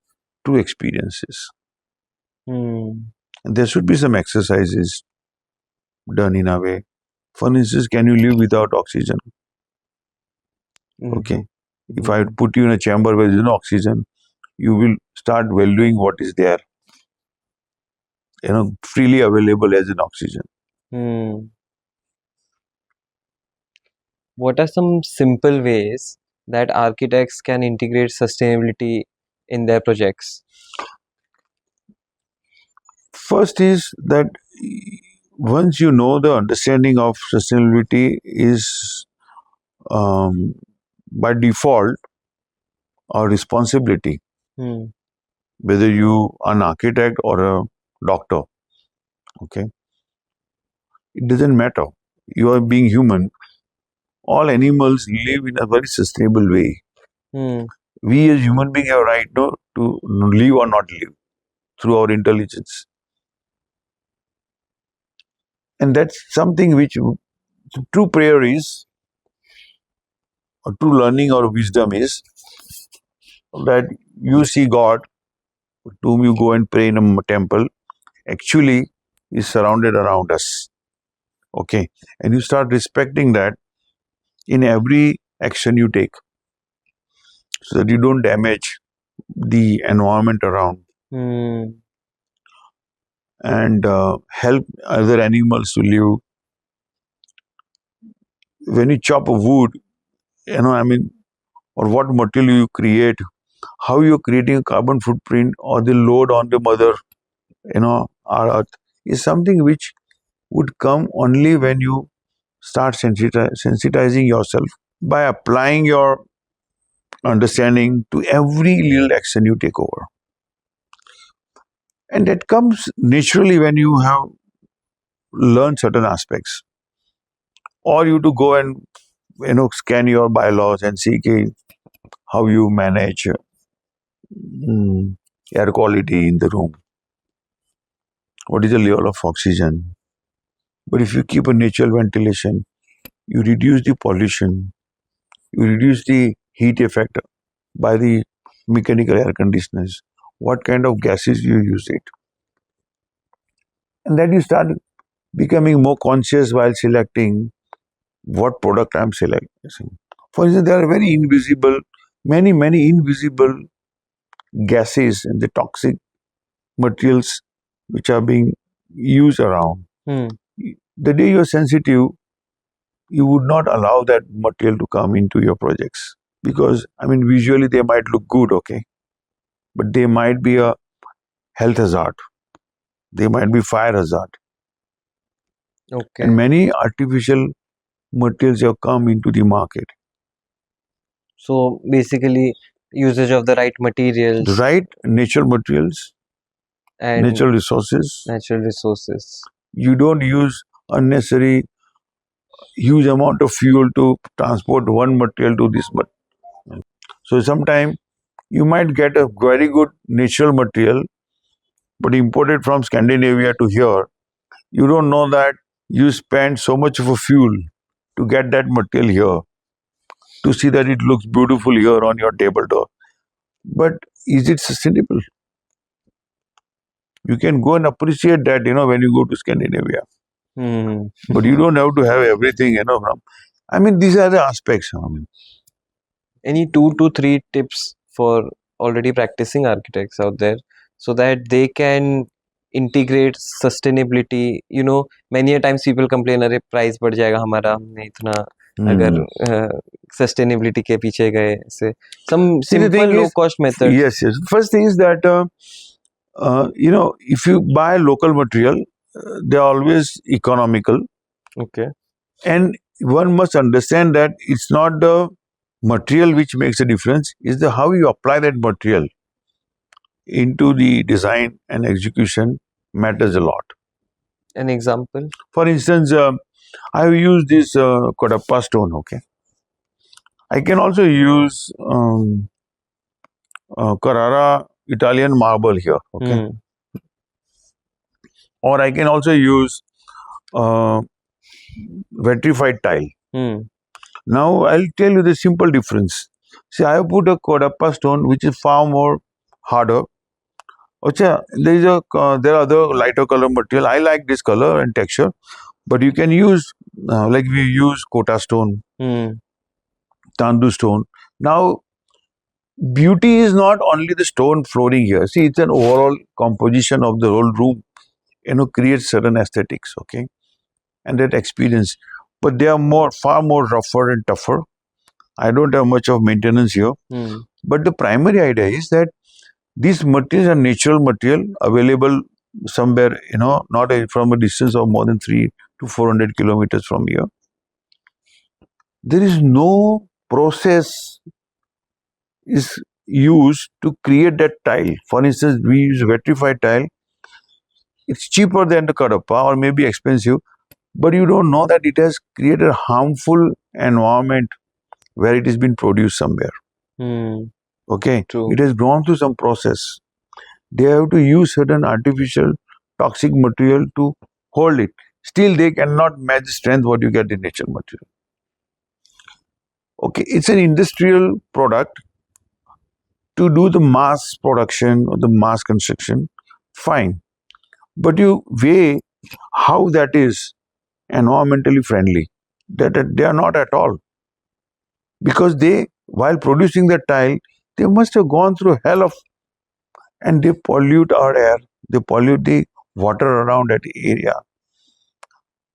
true experiences. And there should be some exercises done in a way. For instance, can you live without oxygen? Okay. If I put you in a chamber where there is no oxygen, you will start valuing what is there, freely available as an oxygen. What are some simple ways that architects can integrate sustainability in their projects? First is that once you know the understanding of sustainability is by default our responsibility, whether you are an architect or a doctor, okay? It doesn't matter. You are being human. All animals live in a very sustainable way. We as human beings have right now to live or not live through our intelligence. And that's something which true prayer is, or true learning or wisdom is, that you see God, to whom you go and pray in a temple, actually is surrounded around us. Okay. And you start respecting that in every action you take, so that you don't damage the environment around and help other animals to live. When you chop a wood, or what material you create, how you're creating a carbon footprint or the load on the mother, our earth, is something which would come only when you start sensitizing yourself by applying your understanding to every little action you take over. And that comes naturally when you have learned certain aspects, or you to go and scan your bylaws and see how you manage air quality in the room, what is the level of oxygen. But if you keep a natural ventilation, you reduce the pollution, you reduce the heat effect by the mechanical air conditioners, what kind of gases you use it. And then you start becoming more conscious while selecting what product I'm selecting. For instance, there are very invisible, many invisible gases and the toxic materials which are being used around. The day you're sensitive, you would not allow that material to come into your projects, because visually they might look good, okay, but they might be a health hazard, they might be fire hazard. Okay. And many artificial materials have come into the market. So basically, usage of the right materials. The right natural materials, and natural resources. natural resources. You don't use unnecessary huge amount of fuel to transport one material to this material. So sometimes you might get a very good natural material, but imported from Scandinavia to here, you don't know that you spend so much of a fuel to get that material here, to see that it looks beautiful here on your table top. But is it sustainable? You can go and appreciate that, when you go to Scandinavia. But you don't have to have everything, from. I mean, these are the aspects. Any 2 to 3 tips for already practicing architects out there so that they can integrate sustainability? Many a times people complain, अरे price बढ़ जाएगा हमारा, हमने इतना अगर sustainability के पीछे गए से some See, the simple thing low is, cost methods. yes. First thing is that, if you buy local material, they are always economical. Okay. And one must understand that it's not the material which makes a difference, it's the how you apply that material into the design and execution matters a lot. An example? For instance, I have used this Kodappa stone, okay? I can also use Carrara Italian marble here, okay? Or I can also use vitrified tile. Now I'll tell you the simple difference. See, I have put a Kodappa stone which is far more harder. Ocha, there are other lighter color material. I like this color and texture, but you can use like we use Kota stone, Tandu stone. Now, beauty is not only the stone flooring here. See, it's an overall composition of the whole room. Creates certain aesthetics, okay, and that experience. But they are far more rougher and tougher. I don't have much of maintenance here. But the primary idea is that these materials are natural material available somewhere, not from a distance of more than 3 to 400 kilometers from here. There is no process is used to create that tile. For instance, we use vitrified tile. It's cheaper than the Kadapa or maybe expensive, but you don't know that it has created a harmful environment where it has been produced somewhere. Okay, True. It has gone through some process. They have to use certain artificial toxic material to hold it. Still, they cannot match the strength what you get in natural material. Okay, it's an industrial product. To do the mass production or the mass construction, fine. But you weigh how that is environmentally friendly. That they are not at all. Because while producing the tile, they must have gone through hell of, and they pollute our air, they pollute the water around that area.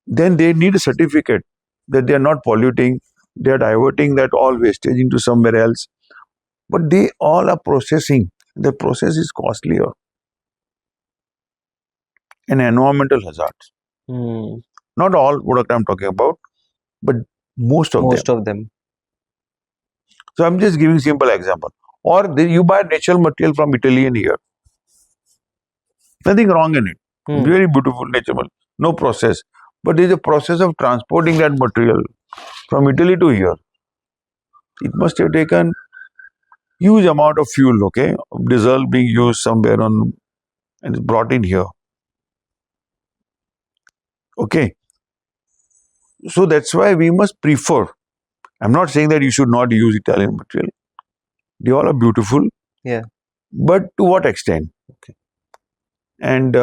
Then they need a certificate that they are not polluting, they are diverting that all wastage into somewhere else. But they all are processing. The process is costlier. And environmental hazards. Not all product I'm talking about, but most of them. So I'm just giving simple example. Or you buy natural material from Italy and here. Nothing wrong in it. Very beautiful natural, no process. But there is a process of transporting that material from Italy to here. It must have taken huge amount of fuel, okay, of diesel being used somewhere on and it's brought in here. Okay. So that's why we must prefer. I'm not saying that you should not use Italian material. They all are beautiful. Yeah. But to what extent? Okay. And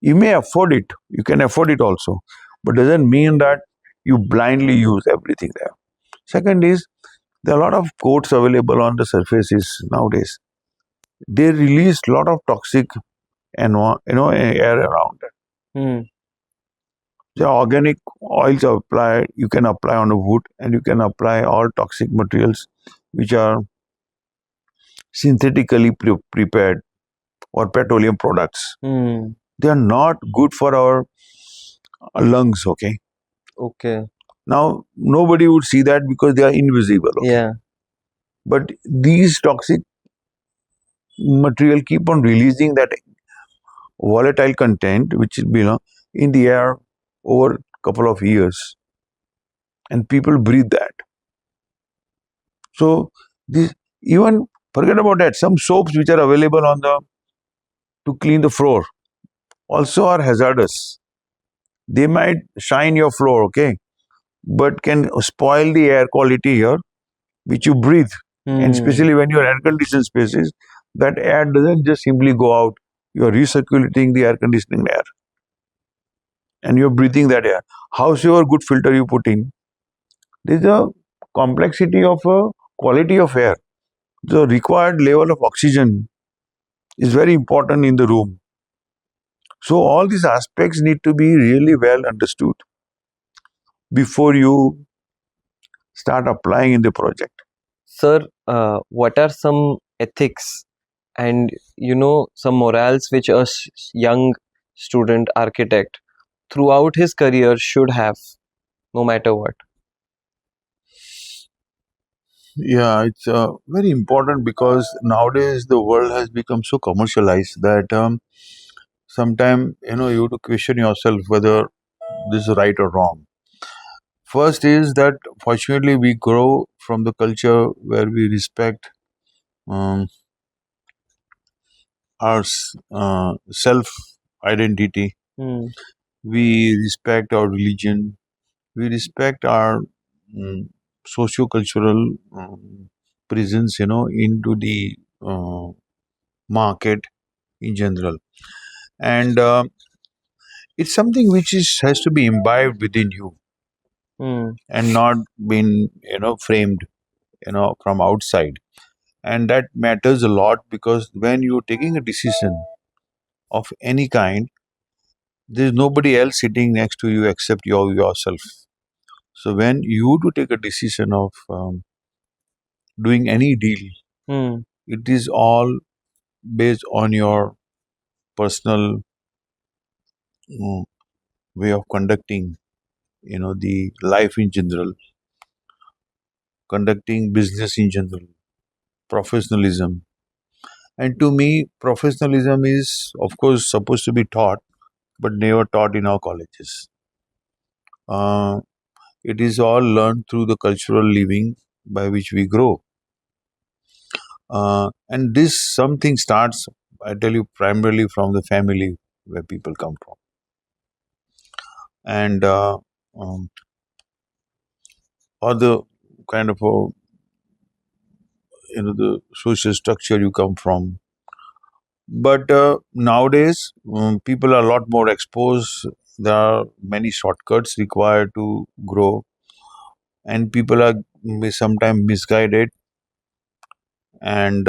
you may afford it. You can afford it also. But doesn't mean that you blindly use everything there. Second is, there are a lot of coats available on the surfaces nowadays. They release a lot of toxic and air around it. The organic oils are applied. You can apply on the wood, and you can apply all toxic materials which are synthetically prepared or petroleum products. They are not good for our lungs. Okay. Okay. Now nobody would see that because they are invisible. Okay. Yeah. But these toxic material keep on releasing that volatile content which is in the air over a couple of years, and people breathe that. So this, even forget about that, some soaps which are available on the to clean the floor also are hazardous. They might shine your floor, okay, but can spoil the air quality here which you breathe. And especially when you're air conditioned spaces, that air doesn't just simply go out, you're recirculating the air conditioning air and you're breathing that air. However good filter you put in, there's a complexity of a quality of air. The required level of oxygen is very important in the room. So all these aspects need to be really well understood before you start applying in the project. Sir, what are some ethics and some morals which young student architect throughout his career should have, no matter what? Yeah, it's very important because nowadays the world has become so commercialized that sometimes you have to question yourself whether this is right or wrong. First is that fortunately we grow from the culture where we respect um, our self identity, Hmm. we respect our religion, we respect our um, socio-cultural presence, into the market in general, and it's something which has to be imbibed within you Hmm. and not been framed from outside. And that matters a lot because when you're taking a decision of any kind, there's nobody else sitting next to you except yourself. So when you to take a decision of doing any deal, Hmm. it is all based on your personal mm, way of conducting, the life in general, conducting business in general, professionalism. And to me, professionalism is, of course, supposed to be taught, but never taught in our colleges. Uh, it is all learned through the cultural living by which we grow. And this something starts, I tell you, primarily from the family where people come from. And um, or the kind of the social structure you come from. But nowadays, people are a lot more exposed. There are many shortcuts required to grow, and people are sometimes misguided, and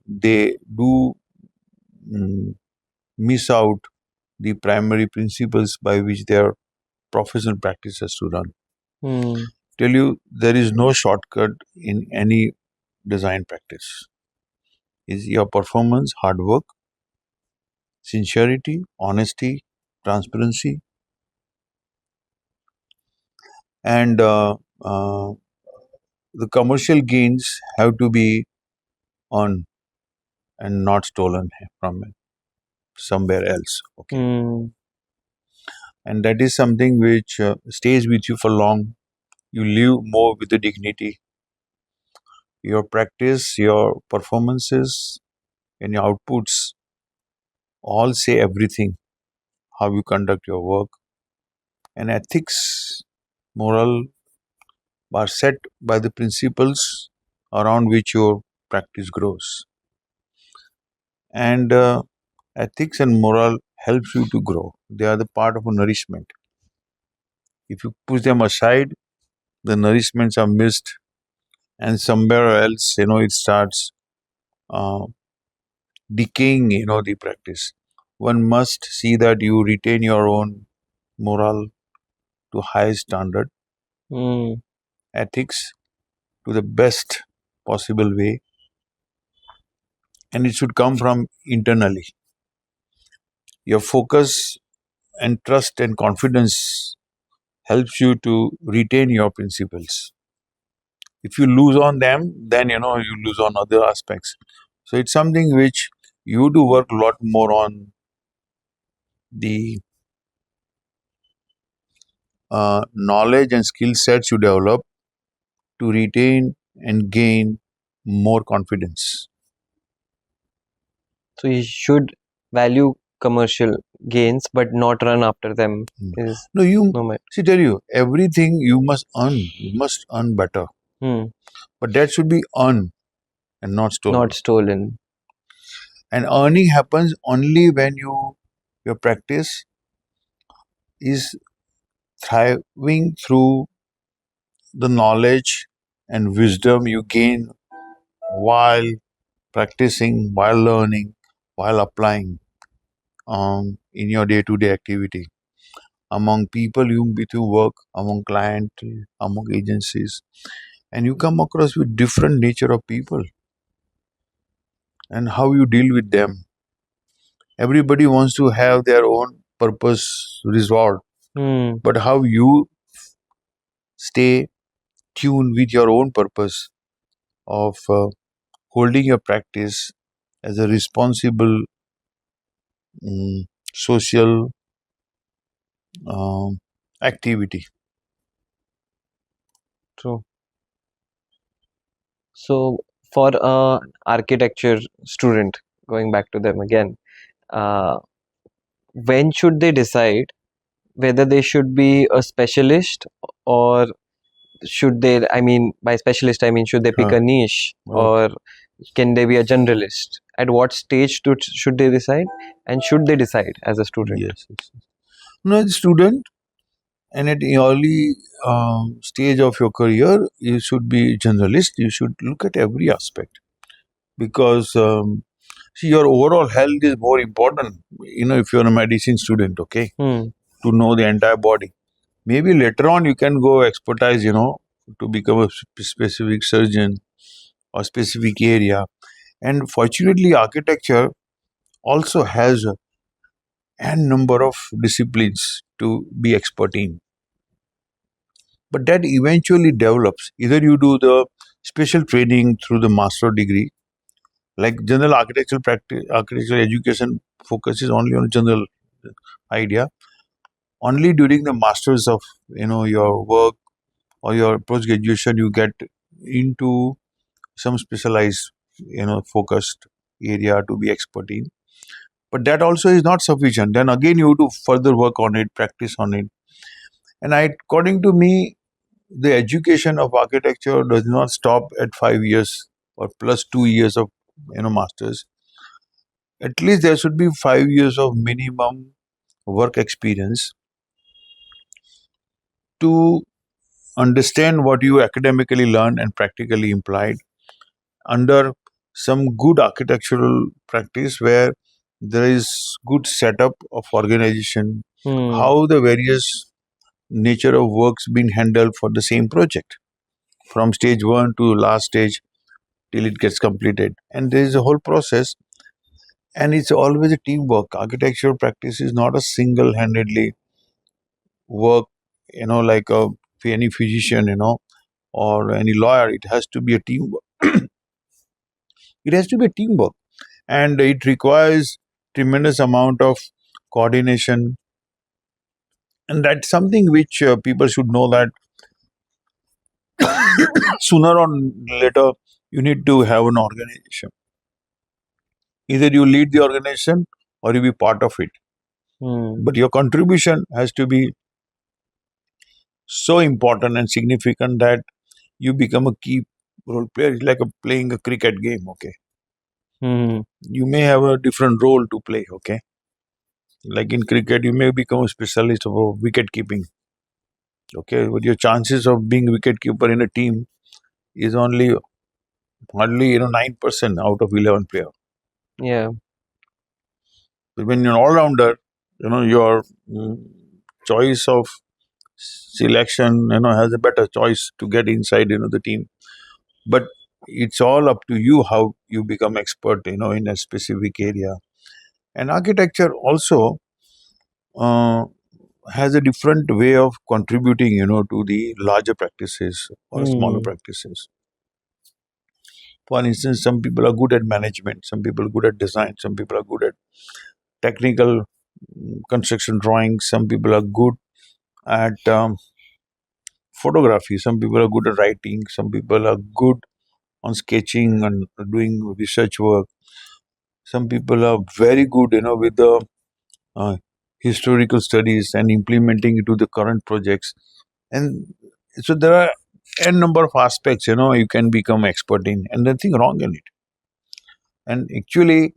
they do mm, miss out the primary principles by which their professional practice has to run. Hmm. Tell you, there is no shortcut in any design practice. Is your performance, hard work, sincerity, honesty, transparency, and the commercial gains have to be earned and not stolen from somewhere else. Okay, Hmm. and that is something which stays with you for long. You live more with the dignity. Your practice, your performances, and your outputs all say everything. How you conduct your work and ethics, moral are set by the principles around which your practice grows. And ethics and moral helps you to grow. They are the part of a nourishment. If you push them aside, the nourishments are missed, and somewhere else, it starts uh, decaying. The practice. One must see that you retain your own moral to high standard, Hmm. ethics to the best possible way, and it should come from internally. Your focus and trust and confidence helps you to retain your principles. If you lose on them, then you lose on other aspects. So it's something which you do work a lot more on the knowledge and skill sets you develop to retain and gain more confidence. So you should value commercial gains, but not run after them. Is No, you no my see, tell you everything you must earn. You must earn better, hmm, but that should be earned and not stolen. not stolen. And earning happens only when your practice is thriving through the knowledge and wisdom you gain while practicing, while learning, while applying in your day-to-day activity among people with you work, among clients, among agencies, and you come across with different nature of people and how you deal with them. Everybody wants to have their own purpose resolved, Hmm, but how you stay tuned with your own purpose of holding your practice as a responsible social um, activity. true. So for a architecture student, going back to them again, uh, when should they decide whether they should be a specialist, or should they, I mean, by specialist, I mean, should they pick Huh. a niche, Okay. or can they be a generalist? At what stage should they decide, and should they decide as a student? Yes. No, as a student and at the early stage of your career, you should be generalist. You should look at every aspect because see, your overall health is more important. If you're a medicine student, okay, Hmm. to know the entire body. Maybe later on you can go expertise, to become a specific surgeon or specific area. And fortunately, architecture also has n number of disciplines to be expert in. But that eventually develops. Either you do the special training through the master degree, like general architectural practice, architectural education focuses only on general idea. Only during the masters of your work or your post graduation you get into some specialized focused area to be expert in. But that also is not sufficient. Then again you have to further work on it, practice on it. And according to me, the education of architecture does not stop at 5 years or plus 2 years of masters. At least there should be 5 years of minimum work experience to understand what you academically learned and practically implied under some good architectural practice where there is good setup of organization, Hmm. how the various nature of works being handled for the same project from stage 1 to last stage till it gets completed. And there is a whole process, and it's always a teamwork. Architectural practice is not a single-handedly work, like any physician, or any lawyer. It has to be a teamwork. It has to be a teamwork, and it requires tremendous amount of coordination, and that's something which people should know that sooner or later you need to have an organization. Either you lead the organization or you be part of it, Hmm. but your contribution has to be so important and significant that you become a key role player. It's like playing a cricket game, okay? Hmm. You may have a different role to play, okay? Like in cricket, you may become a specialist of wicket keeping, okay? But your chances of being wicket keeper in a team is only hardly 9% out of 11 players. Yeah. But when you're an all-rounder, your choice of selection has a better choice to get inside the team. But it's all up to you how you become expert in a specific area. And architecture also uh, has a different way of contributing, to the larger practices or smaller Hmm. practices. For instance, some people are good at management, some people are good at design, some people are good at technical construction drawing, some people are good at photography, some people are good at writing, some people are good on sketching and doing research work, some people are very good, with the uh, historical studies and implementing it to the current projects. And so there are n number of aspects, you can become expert in, and nothing wrong in it. And actually,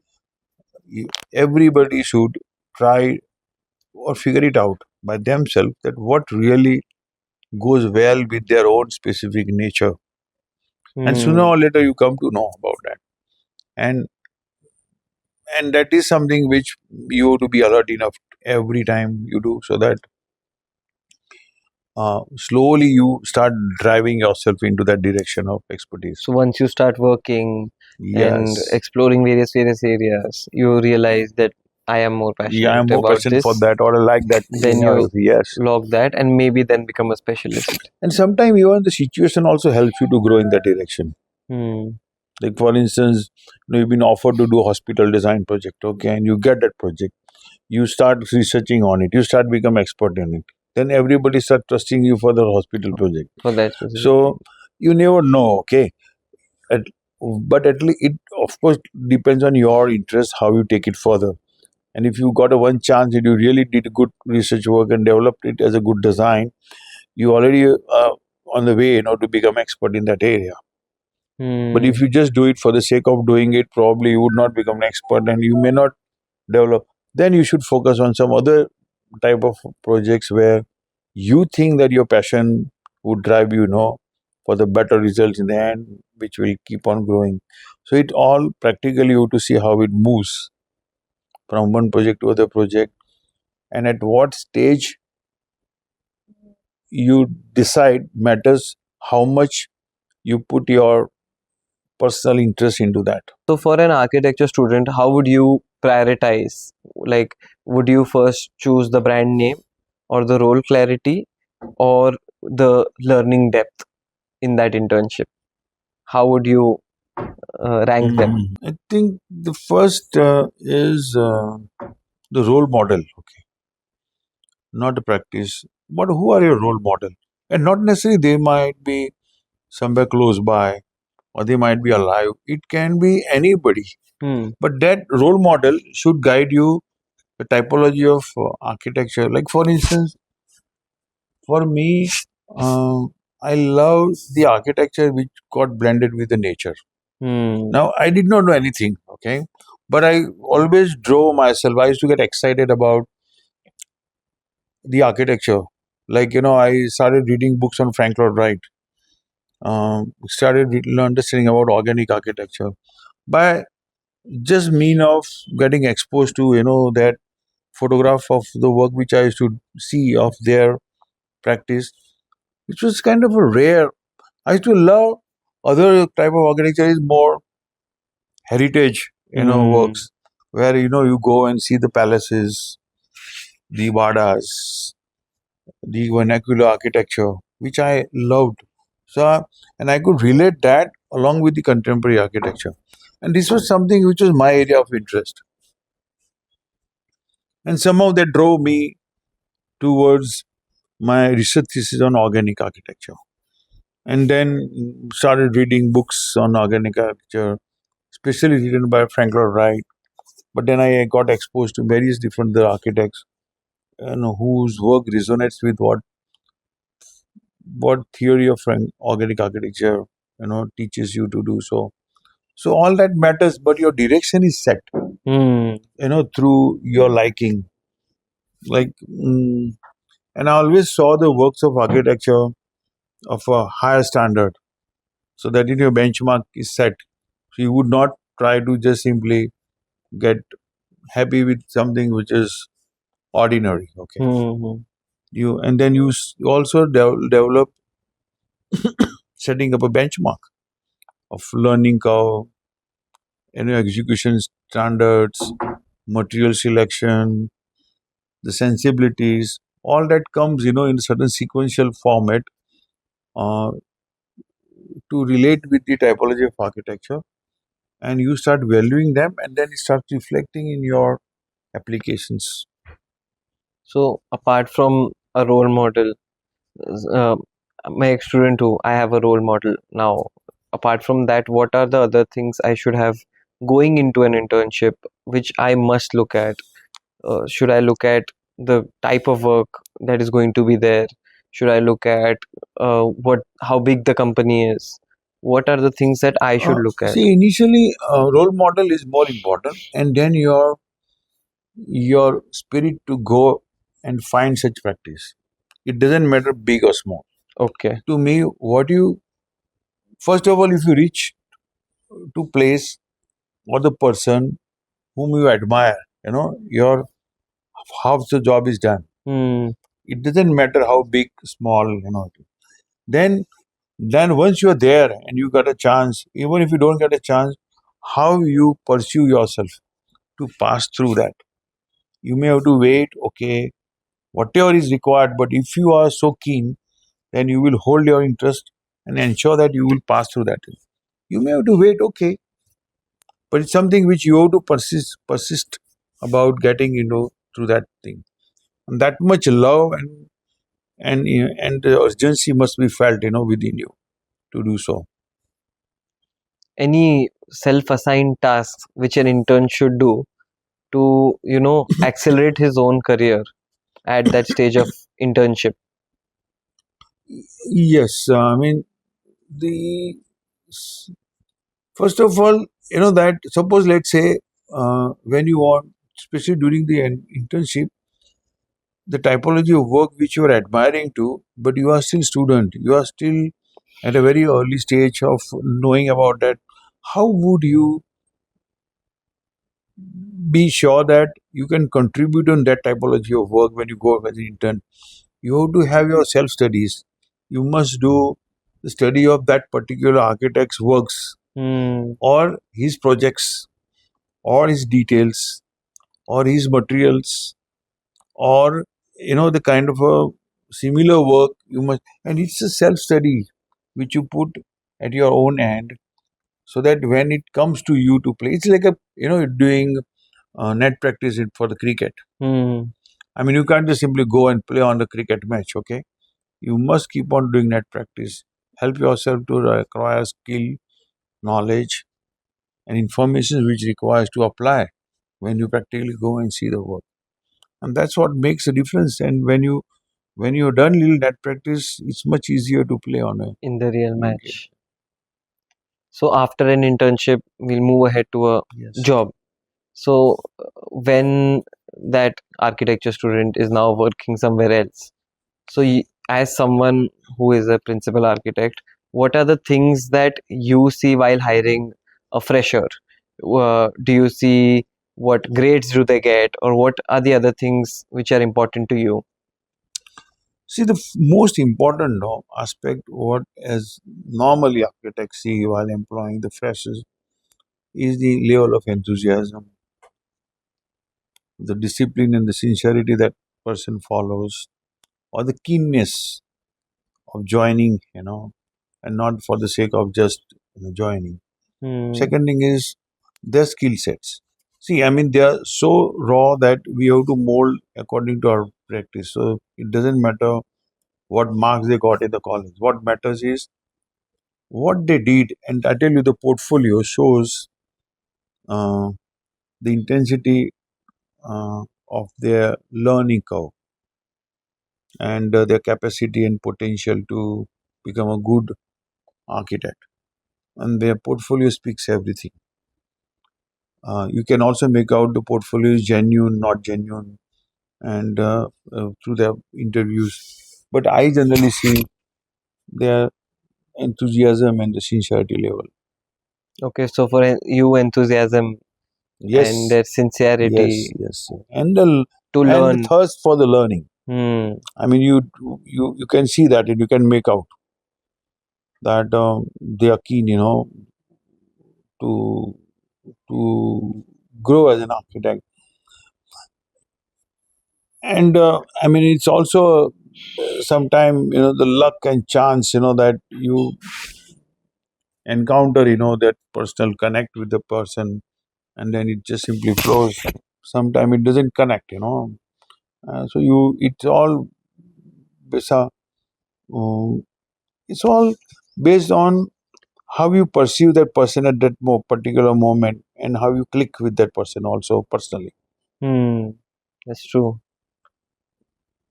everybody should try or figure it out by themselves that what really goes well with their own specific nature. And sooner Hmm. or later, you come to know about that. And that is something which you have to be alert enough every time you do, so that slowly you start driving yourself into that direction of expertise. So once you start working and Yes. exploring various areas, you realize that I am more Yeah, I'm passionate more about passionate for this. that, or I like that. Then you Yes. log that and maybe then become a specialist. And sometimes even the situation also helps you to grow in that direction. Hmm. Like for instance, you've been offered to do a hospital design project, okay, and you get that project. You start researching on it. You start become expert in it. Then everybody start trusting you for the hospital project. For that specific So thing. you never know, okay. At, but at least it of course depends on your interest how you take it further. And if you got a one chance and you really did good research work and developed it as a good design, you already on the way, to become expert in that area. But if Hmm. you just do it for the sake of doing it, probably you would not become an expert and you may not develop. Then you should focus on some other type of projects where you think that your passion would drive you, for the better results in the end, which will keep on growing. So it all practically you have to see how it moves from one project to other project, and at what stage you decide matters how much you put your personal interest into that. So for an architecture student, how would you prioritize? Like, would you first choose the brand name or the role clarity or the learning depth in that internship? How would you rank them? I think the first is the role model, okay, not a practice. But who are your role model? And not necessarily they might be somewhere close by or they might be alive. It can be anybody. Hmm. But that role model should guide you the typology of architecture. Like for instance, for me, I love the architecture which got blended with the nature. Hmm. Now, I did not know anything, okay, but I always drove myself. I used to get excited about the architecture. Like, I started reading books on Frank Lloyd Wright, started understanding about organic architecture by just mean of getting exposed to, that photograph of the work which I used to see of their practice, which was kind of a rare. I used to love other type of architecture is more heritage, Hmm. works where you go and see the palaces, the vadas, the vernacular architecture, which I loved. So, and I could relate that along with the contemporary architecture, and this was something which was my area of interest, and somehow that drove me towards my research thesis on organic architecture, and then started reading books on organic architecture, especially written by Frank Lloyd Wright. But then I got exposed to various different other architects, whose work resonates with what theory of organic architecture teaches you to do so. So all that matters, but your direction is set, Hmm. through your liking. Like, and I always saw the works of architecture of a higher standard, so that your benchmark is set. So you would not try to just simply get happy with something which is ordinary. Okay, Hmm. you and then you also develop setting up a benchmark of learning curve, execution standards, material selection, the sensibilities, all that comes, in a certain sequential format uh, to relate with the typology of architecture, and you start valuing them, and then it starts reflecting in your applications. So apart from a role model, uh, my ex-student too, I have a role model now. Apart from that, what are the other things I should have going into an internship, which I must look at? Should I look at the type of work that is going to be there? Should I look at how big the company is? What are the things that I should look at? See, initially, role model is more important, and then your spirit to go and find such practice. It doesn't matter big or small. Okay. To me, what you first of all, if you reach to place or the person whom you admire, your half the job is done. Hmm. It doesn't matter how big, small, Then, then once you are there and you got a chance, even if you don't get a chance, how you pursue yourself to pass through that. You may have to wait, okay, whatever is required, but if you are so keen, then you will hold your interest and ensure that you will pass through that. You may have to wait, okay, but it's something which you have to persist about getting, through that thing. And that much love and the urgency must be felt, within you to do so. Any self-assigned tasks which an intern should do to, accelerate his own career at that stage of internship? Yes, I mean the first of all, that suppose let's say when you want, especially during the internship, the typology of work which you are admiring to, but you are still student, you are still at a very early stage of knowing about that. How would you be sure that you can contribute on that typology of work when you go as an intern? You have to have your self studies. You must do the study of that particular architect's works Hmm. or his projects or his details or his materials or the kind of a similar work you must, and it's a self study which you put at your own hand, so that when it comes to you to play, it's like a doing net practice for the cricket. Hmm. I mean, you can't just simply go and play on the cricket match, okay? You must keep on doing net practice. Help yourself to acquire skill, knowledge, and information which requires to apply when you practically go and see the work. And that's what makes a difference. And when you've done little net practice, it's much easier to play on a In the real main game. match. So after an internship, we'll move ahead to a Yes. job. So when that architecture student is now working somewhere else, so as someone who is a principal architect, what are the things that you see while hiring a fresher? Do you see what grades do they get, or what are the other things which are important to you? See, the most important aspect, what as normally architects see while employing the freshers, is the level of enthusiasm, the discipline and the sincerity that person follows, or the keenness of joining, and not for the sake of just joining. Hmm. Second thing is their skill sets. See, I mean, they are so raw that we have to mold according to our practice. So it doesn't matter what marks they got in the college. What matters is what they did. And I tell you, the portfolio shows uh, the intensity of their learning curve and their capacity and potential to become a good architect. And their portfolio speaks everything. You can also make out the portfolio is genuine, not genuine, and through their interviews. But I generally see their enthusiasm and the sincerity level. Okay, so for you, enthusiasm and Yes, their sincerity yes, to and the learn. thirst for the learning. Hmm. I mean, you can see that, and you can make out that they are keen, to to grow as an architect. And I mean, it's also sometime, the luck and chance, that you encounter, that personal connect with the person, and then it just simply flows. Sometime it doesn't connect, so it's all besa- um, it's all based on how you perceive that person at that particular moment, and how you click with that person also personally. Hmm, that's true.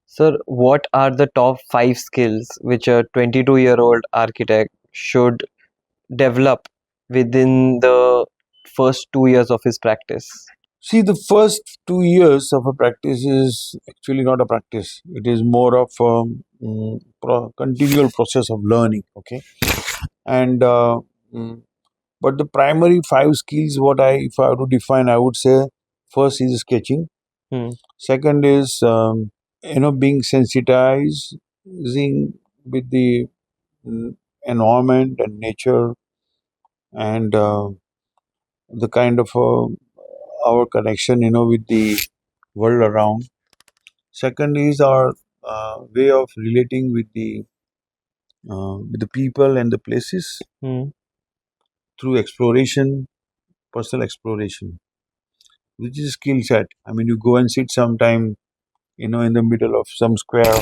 Sir, what are the top five skills which a 22-year-old architect should develop within the first 2 years of his practice? See, the first 2 years of a practice is actually not a practice. It is more of a continual process of learning. Okay, and mm, but the primary five skills, what if I were to define, I would say first is sketching. Hmm. Second is being sensitizing with the environment and nature, and the kind of our connection, with the world around. Second is our way of relating with the people and the places Hmm. through exploration, personal exploration, which is a skill set. I mean, you go and sit sometime, in the middle of some square,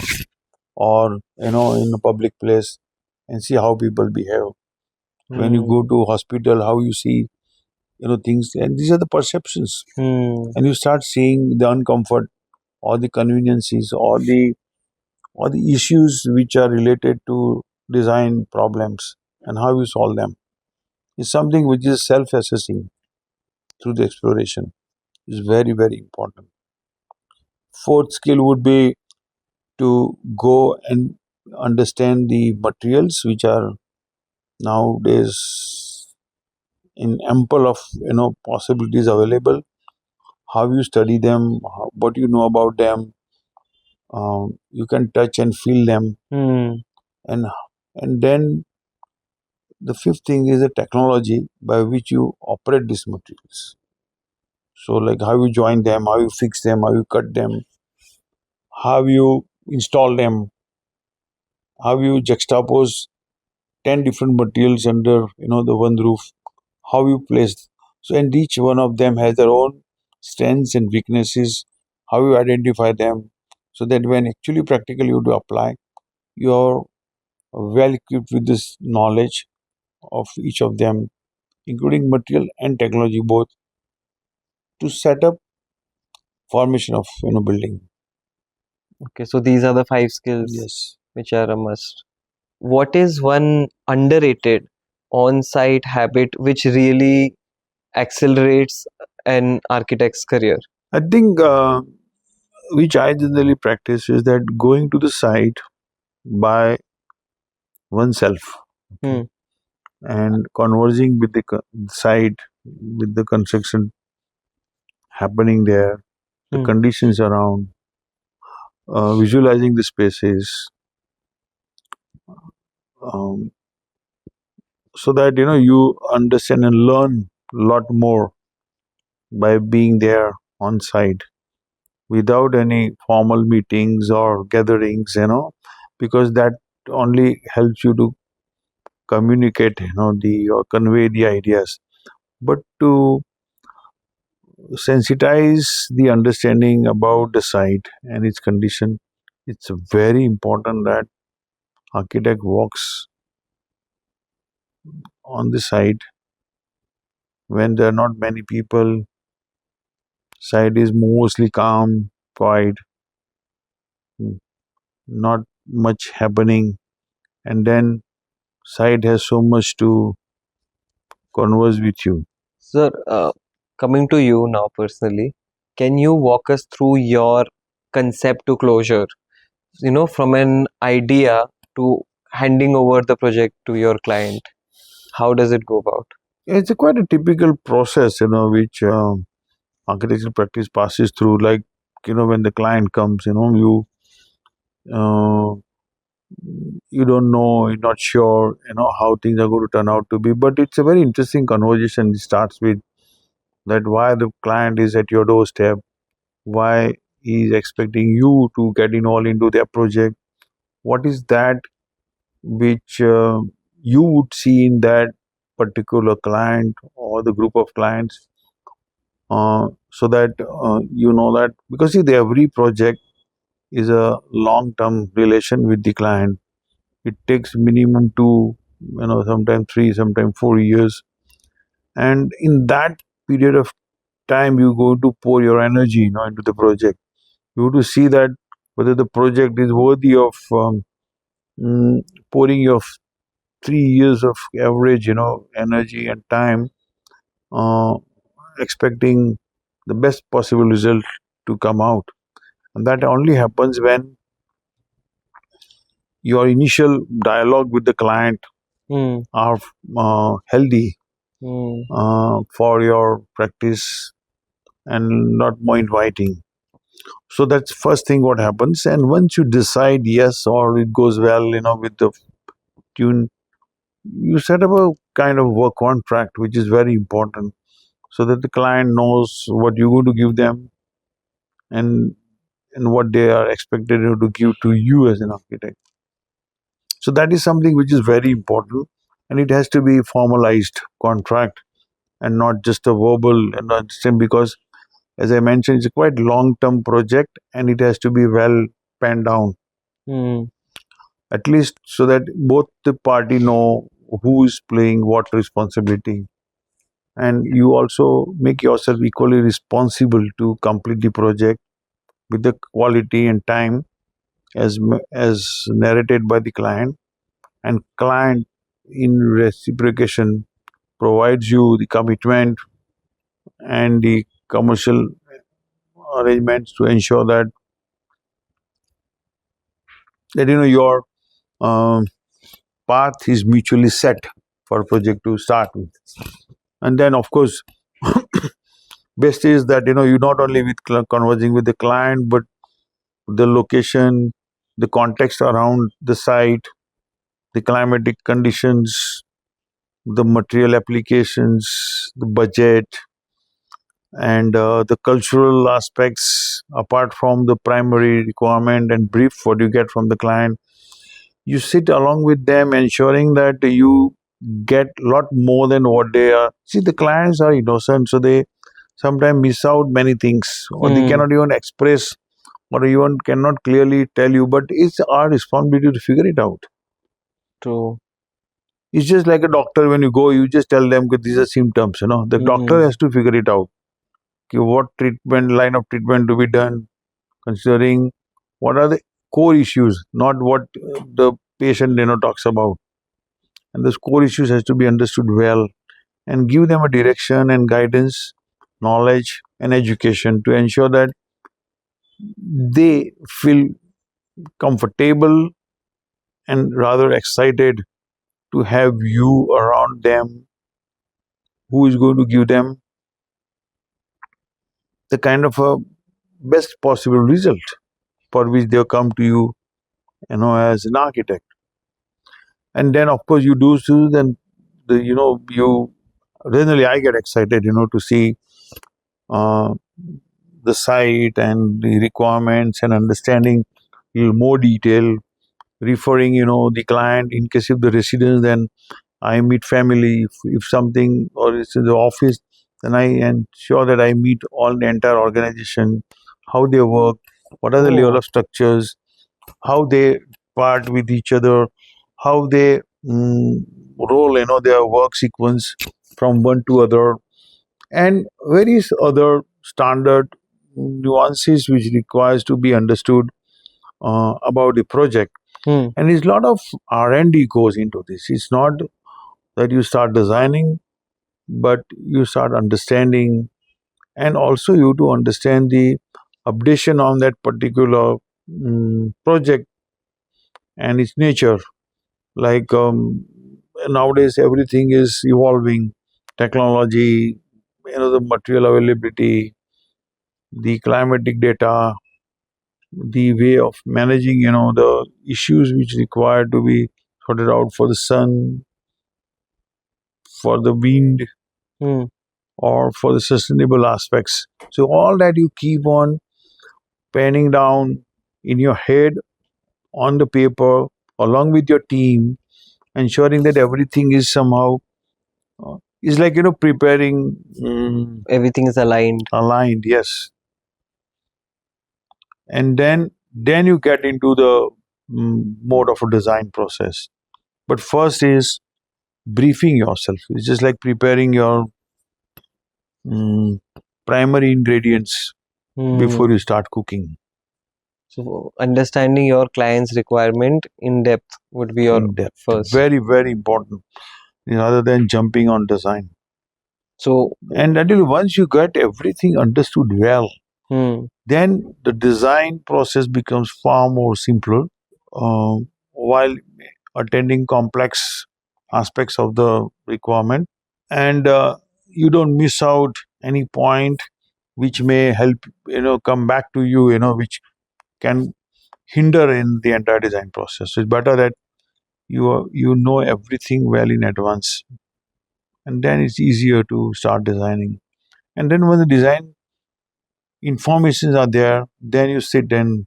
or in a public place, and see how people behave. When you go Hmm. to hospital, how you see, things, and these are the perceptions, Hmm. and you start seeing the uncomfort, or the conveniences, or the issues which are related to design problems, and how you solve them. It's something which is self-assessing through the exploration. Is very, very important. Fourth skill would be to go and understand the materials which are nowadays in ample of possibilities available. How you study them, what you know about them, you can touch and feel them, Hmm. and then the fifth thing is the technology by which you operate these materials. So, like how you join them, how you fix them, how you cut them, how you install them, how you juxtapose 10 different materials under the one roof, how you place. So, and each one of them has their own strengths and weaknesses, how you identify them, so that when actually practically you do apply, you're well equipped with this knowledge of each of them, including material and technology both, to set up formation of building. Okay, so these are the five skills Yes. which are a must. What is one underrated on-site habit which really accelerates an architect's career? I think which I generally practice is that going to the site by oneself, okay, Hmm. and conversing with the site, with the construction happening there, the Hmm. conditions around, visualizing the spaces, um, so that you understand and learn a lot more by being there on site without any formal meetings or gatherings, because that only helps you to communicate, the or convey the ideas. But to sensitize the understanding about the site and its condition, it's very important that architect walks on the site when there are not many people. Site is mostly calm, quiet, not much happening, and then site has so much to converse with you. Sir, coming to you now personally, can you walk us through your concept to closure? From an idea to handing over the project to your client. How does it go about? It's a quite a typical process, which architectural practice passes through. Like, when the client comes, uh, you don't know, you're not sure, how things are going to turn out to be. But it's a very interesting conversation. It starts with that why the client is at your doorstep, why he is expecting you to get involved into their project. What is that which you would see in that particular client or the group of clients, so that you know that, because see, every project is a long-term relation with the client. It takes minimum two, sometimes 3, sometimes 4 years, and in that period of time, you go to pour your energy, into the project. You have to see that whether the project is worthy of mm, pouring your 3 years of average, energy and time, uh, expecting the best possible result to come out. And that only happens when your initial dialogue with the client Hmm. are healthy Hmm. for your practice and not more inviting. So that's first thing what happens. And once you decide yes, or it goes well, with the tune, you set up a kind of work contract, which is very important, so that the client knows what you're going to give them, and what they are expected to give to you as an architect. So that is something which is very important, and it has to be formalized contract and not just a verbal and understand, because as I mentioned, it's a quite long term project and it has to be well penned down, Hmm. at least so that both the party know who is playing what responsibility, and you also make yourself equally responsible to complete the project with the quality and time as narrated by the client, and client in reciprocation provides you the commitment and the commercial arrangements to ensure that your um, path is mutually set for a project to start with. And then of course, best is that you not only with conversing with the client, but the location, the context around the site, the climatic conditions, the material applications, the budget, and the cultural aspects, apart from the primary requirement and brief what you get from the client. You sit along with them, ensuring that you get a lot more than what they are. See, the clients are innocent, so they sometimes miss out many things, or they Hmm. cannot even express, or even cannot clearly tell you, but it's our responsibility to figure it out. True. It's just like a doctor. When you go, you just tell them that these are symptoms. The doctor Hmm. has to figure it out. Okay, what treatment, line of treatment to be done, considering what are the core issues, not what the patient talks about. And those core issues has to be understood well, and give them a direction and guidance, knowledge and education to ensure that they feel comfortable and rather excited to have you around them, who is going to give them the kind of a best possible result for which they come to you, as an architect. And then of course you do so, then you generally, I get excited to see uh, the site and the requirements, and understanding a little more detail, referring the client in case of the residence. Then I meet family. If something, or it's in the office, then I ensure that I meet all the entire organization, how they work, what are the level Oh. of structures, how they part with each other, how they roll their work sequence from one to other, and various other standard nuances which requires to be understood about the project. Hmm. And there's a lot of R&D goes into this. It's not that you start designing, but you start understanding, and also you to understand the updation on that particular project and its nature. Like nowadays, everything is evolving. Technology, the material availability, the climatic data, the way of managing, the issues which require to be sorted out for the sun, for the wind, Hmm. or for the sustainable aspects. So all that you keep on penning down in your head on the paper along with your team, ensuring that everything is somehow is like preparing Everything is aligned. aligned. Yes, and then you get into the mode of a design process. But first is briefing yourself. It's just like preparing your mm, primary ingredients Hmm. before you start cooking So understanding your client's requirement in depth would be your in depth. first. Very, very important, rather than jumping on design. So, And until once you get everything understood well, hmm, then the design process becomes far more simpler, while attending complex aspects of the requirement, and you don't miss out any point which may help come back to you, which can hinder in the entire design process. So it's better that you know everything well in advance, and then it's easier to start designing. And then when the design informations are there, then you sit and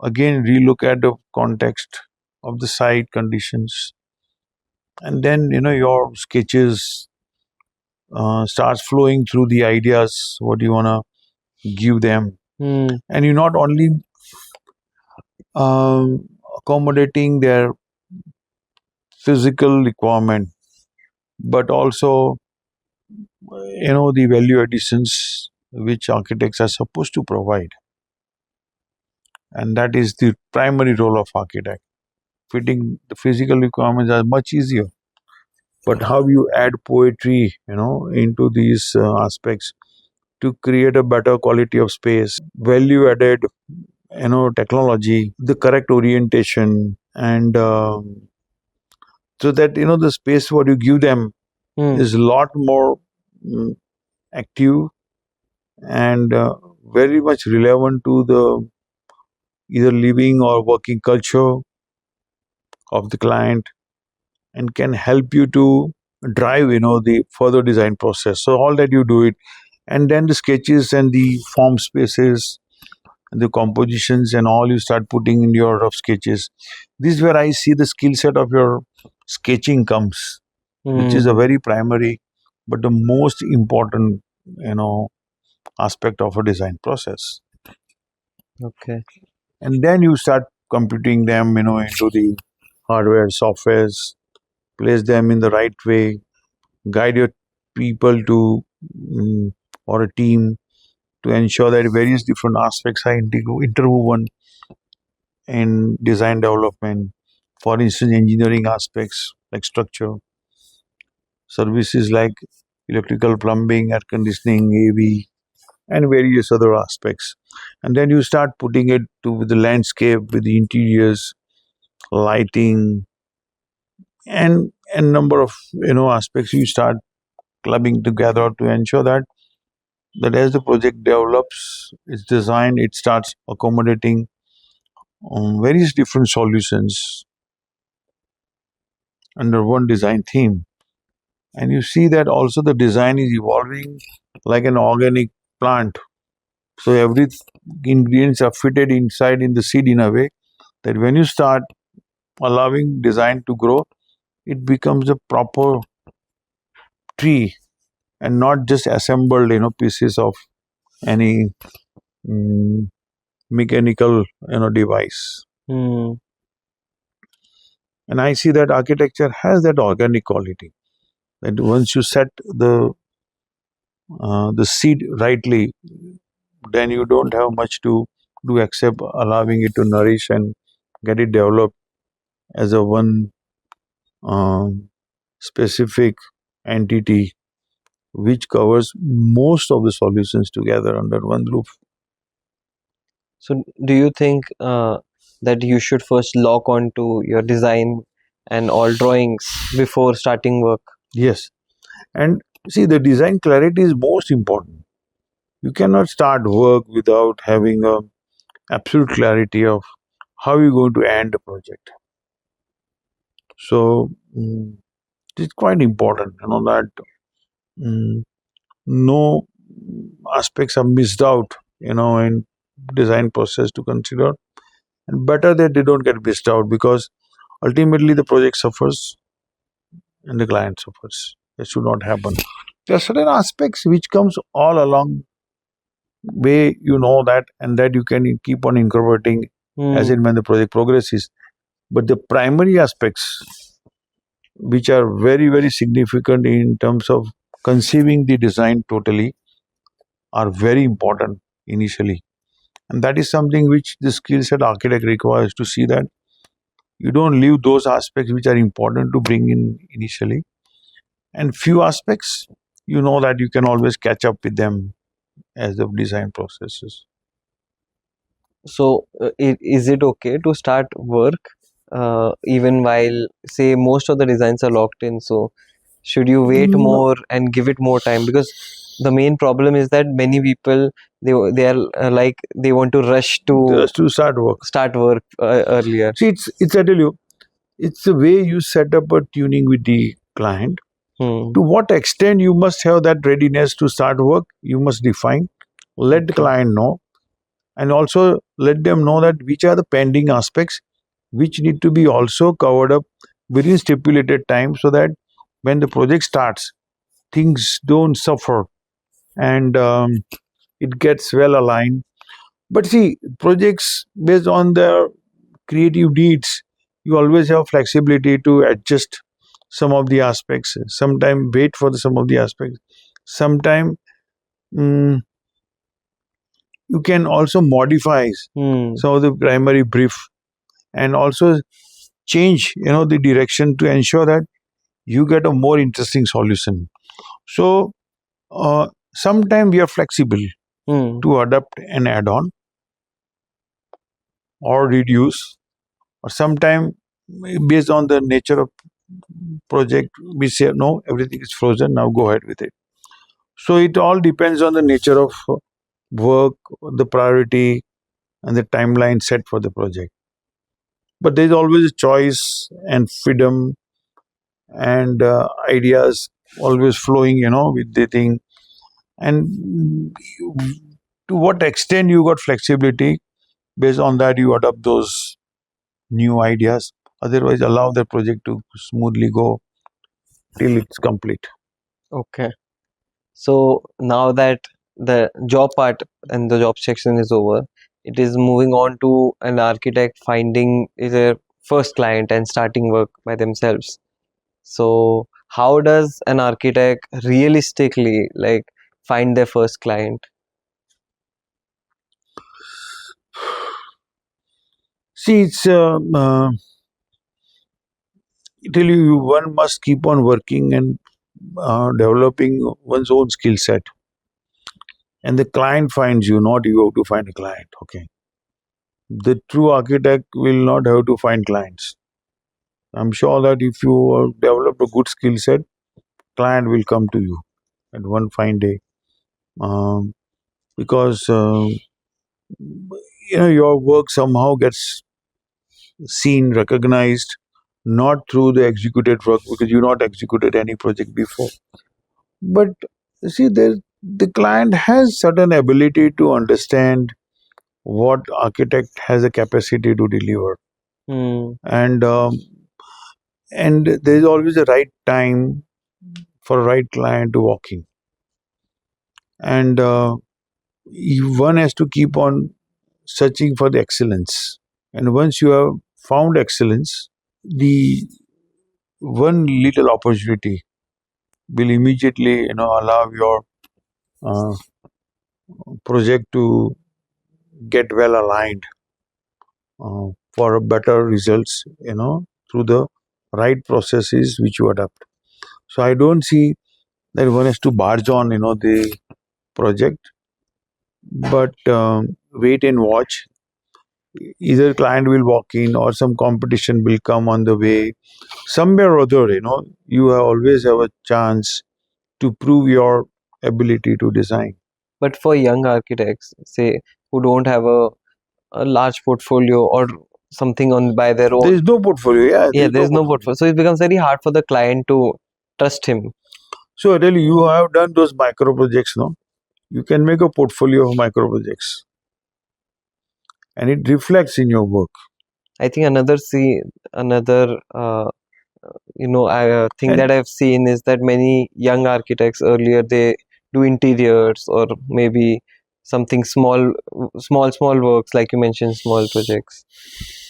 again relook at the context of the site conditions, and then your sketches starts flowing through the ideas what you want to give them, hmm, and you not only accommodating their physical requirement, but also the value additions which architects are supposed to provide, and that is the primary role of architect. Fitting the physical requirements are much easier, but how you add poetry into these aspects to create a better quality of space, value added technology, the correct orientation, and so that the space what you give them hmm. is a lot more mm, active and very much relevant to the either living or working culture of the client, and can help you to drive the further design process. So all that you do it, and then the sketches and the form spaces and the compositions and all you start putting in your rough sketches. This is where I see the skill set of your sketching comes, which is a Hmm. very primary but the most important aspect of a design process. Okay. And then you start computing them into the hardware softwares, place them in the right way, guide your people to or a team to ensure that various different aspects are interwoven in design development. For instance, engineering aspects like structure, services like electrical, plumbing, air conditioning, AV, and various other aspects. And then you start putting it to the landscape with the interiors, lighting, and number of aspects you start clubbing together to ensure that as the project develops its design, it starts accommodating various different solutions under one design theme. And you see that also the design is evolving like an organic plant. So every ingredients are fitted inside in the seed in a way that when you start allowing design to grow, it becomes a proper tree and not just assembled pieces of any mm, mechanical device. Hmm. And I see that architecture has that organic quality. That once you set the seed rightly, then you don't have much to do except allowing it to nourish and get it developed as a one um, specific entity which covers most of the solutions together under one roof. So, do you think that you should first lock on to your design and all drawings before starting work? Yes, and see, the design clarity is most important. You cannot start work without having a absolute clarity of how you're going to end the project. So it's quite important, that mm, no aspects are missed out, in design process to consider, and better that they don't get missed out, because ultimately the project suffers and the client suffers. That should not happen. There are certain aspects which comes all along way, that, and that you can keep on incorporating as and when the project progresses. But the primary aspects, which are very, very significant in terms of conceiving the design totally, are very important initially. And that is something which the skill set architect requires, to see that you don't leave those aspects which are important to bring in initially. And few aspects, that you can always catch up with them as the design processes. So, is it okay to start work even while, say, most of the designs are locked in? So, should you wait No. more and give it more time? Because the main problem is that many people, they are like they want to rush to Just to start work. earlier. See, it's I tell you, it's the way you set up a tuning with the client. Hmm. To what extent you must have that readiness to start work, you must define. Let the Okay. client know, and also let them know that which are the pending aspects which need to be also covered up within stipulated time, so that when the project starts, things don't suffer, and it gets well aligned. But see, projects based on their creative needs, you always have flexibility to adjust some of the aspects. Sometime wait for some of the aspects. Sometime mm, you can also modify some of the primary brief, and also change the direction to ensure that you get a more interesting solution. So sometimes we are flexible to adapt and add on or reduce, or sometime based on the nature of project we say no, everything is frozen, now go ahead with it. So it all depends on the nature of work, the priority, and the timeline set for the project. But there's always a choice and freedom, and ideas always flowing with the thing. And to what extent you got flexibility, based on that you adopt those new ideas. Otherwise, allow the project to smoothly go till it's complete. Okay. So now that the job part and the job section is over, it is moving on to an architect finding their first client and starting work by themselves. So how does an architect realistically like find their first client? See, it's till one must keep on working and developing one's own skill set, and the client finds you, not you have to find a client. Okay, the true architect will not have to find clients. I'm sure that if you develop a good skill set, client will come to you at one fine day, um, because your work somehow gets seen, recognized, not through the executed work, because you not executed any project before. But see, the client has certain ability to understand what architect has a capacity to deliver, Hmm. and there is always a right time for a right client to walk in, and one has to keep on searching for the excellence. And once you have found excellence, the one little opportunity will immediately allow your uh, project to get well aligned for better results, through the right processes which you adopt. So I don't see that one has to barge on the project, but wait and watch. Either client will walk in, or some competition will come on the way. Somewhere or other, you always have a chance to prove your ability to design. But for young architects, say, who don't have a large portfolio or something on by their There own, is no portfolio. Yeah, there yeah, is no there's no portfolio. portfolio. So it becomes very hard for the client to trust him. So really, you have done those micro projects, no? You can make a portfolio of micro projects. and it reflects in your work. I think another thing And that I've seen is that many young architects earlier they do interiors or maybe something small works like you mentioned, small projects,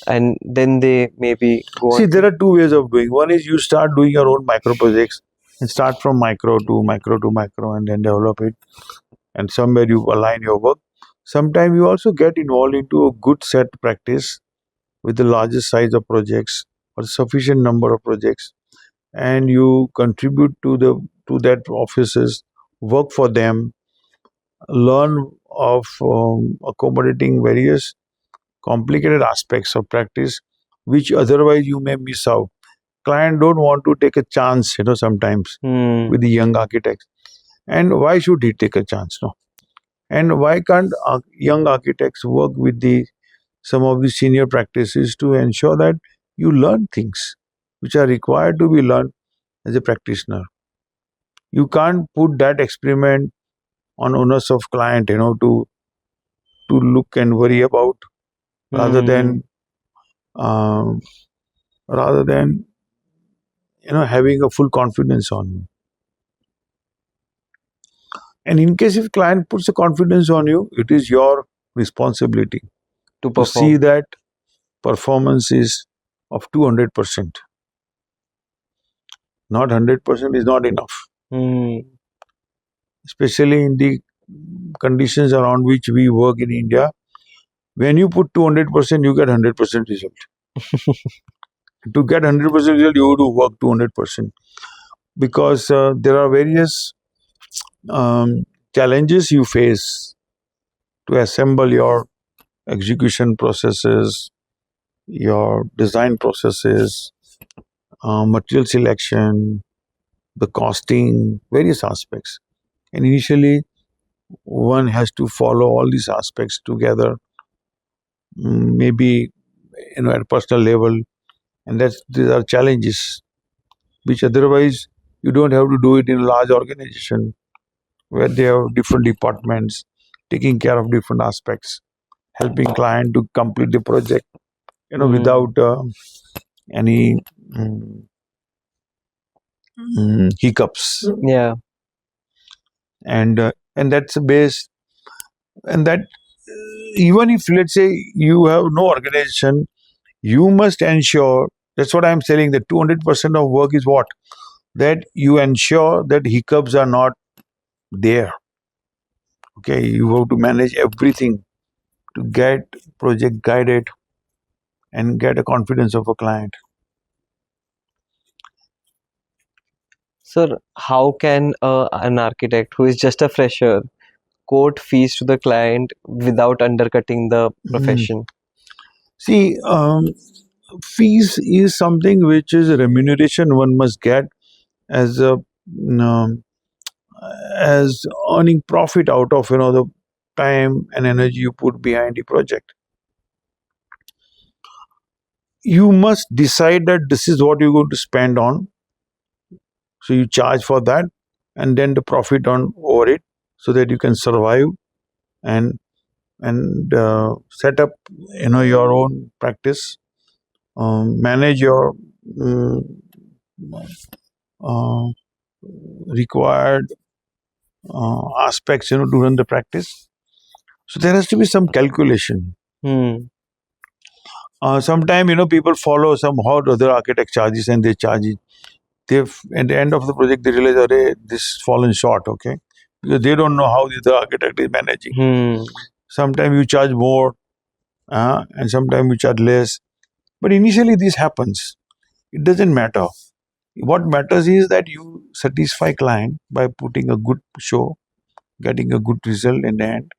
and then they maybe go see, on there to. are two ways of doing. One is you start doing your own micro projects and start from micro to micro to micro and then develop it. And somewhere you align your work. Sometimes you also get involved into a good set practice with the largest size of projects or sufficient number of projects, and you contribute to that offices, work for them, learn of accommodating various complicated aspects of practice which otherwise you may miss out. Client don't want to take a chance, sometimes Hmm. with the young architects. And why should he take a chance? No. And why can't young architects work with the some of the senior practices to ensure that you learn things which are required to be learned as a practitioner? You can't put that experiment on onus of client, to look and worry about rather Hmm. than um, rather than having a full confidence on you. And in case if client puts a confidence on you, it is your responsibility To to see perform. that performance is of 200%. Not 100% is not enough, Hmm. especially in the conditions around which we work in India. When you put 200%, you get 100% result. To get 100% result, you have to work 200% because there are various um, challenges you face to assemble your execution processes, your design processes, material selection, the costing, various aspects. And initially, one has to follow all these aspects together, maybe at a personal level, and these are challenges which otherwise you don't have to do it in a large organization where they have different departments taking care of different aspects, helping client to complete the project, Hmm. without any mm, hiccups. Yeah. And that's a base. And that even if let's say you have no organization, you must ensure. That's what I'm saying. That 200% of work is what, that you ensure that hiccups are not there. Okay, you have to manage everything to get project guided and get a confidence of a client. Sir, how can an architect who is just a fresher quote fees to the client without undercutting the Mm. profession? See, fees is something which is a remuneration one must get as a um, as earning profit out of the time and energy you put behind the project. You must decide that this is what you're going to spend on, so you charge for that, and then the profit on over it, so that you can survive and set up your own practice, manage your um, uh, required aspects to run the practice. So there has to be some calculation. Hmm. Sometimes people follow some how other architect charges and they charge it. They've at the end of the project they realize, "Arey, this fallen short." Okay, because they don't know how the other architect is managing. Hmm. Sometimes you charge more, and sometimes you charge less. But initially this happens. It doesn't matter. What matters is that you satisfy client by putting a good show, getting a good result in the end.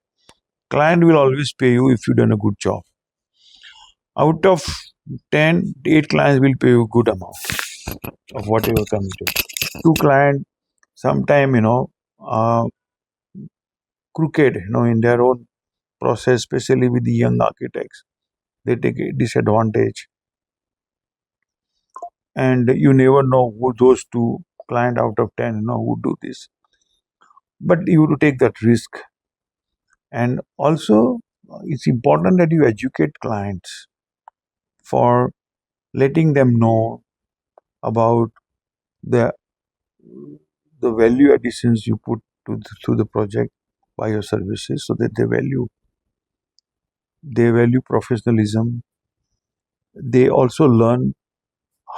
Client will always pay you if you done a good job. Out of 10, 8 clients will pay you a good amount of whatever committed. Two clients sometime uh, crooked in their own process, especially with the young architects. They take a disadvantage, and you never know who those two client out of 10 who do this. But you have to take that risk. And also it's important that you educate clients for letting them know about the the value additions you put to the project by your services, so that they value professionalism. They also learn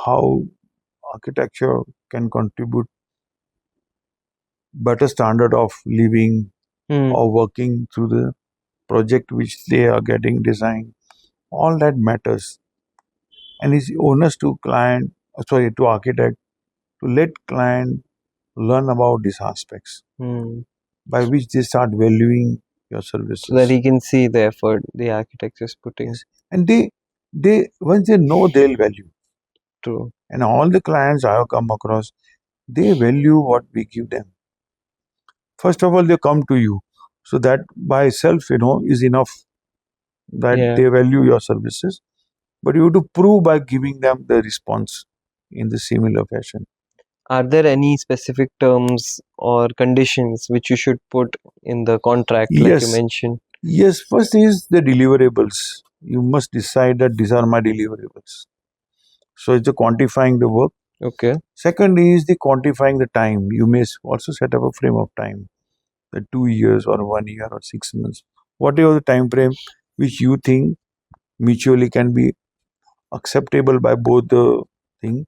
how architecture can contribute better standard of living Hmm. or working through the project which they are getting designed. All that matters, and it's onus to to architect to let client learn about these aspects Hmm. by which they start valuing your So that services. he can see the effort the architect is putting. Yes, and they once they know, they'll value. True. And all the clients I have come across, they value what we give them. First of all, they come to you, so that by itself, is enough that Yeah. they value your services. But you have to prove by giving them the response in the similar fashion. Are there any specific terms or conditions which you should put in the contract, like you Yes, mentioned? yes. First is the deliverables. You must decide that these are my deliverables. So it's the quantifying the work. Okay. Second is the quantifying the time. You may also set up a frame of time, the 2 years or 1 year or 6 months, whatever the time frame which you think mutually can be acceptable by both the thing.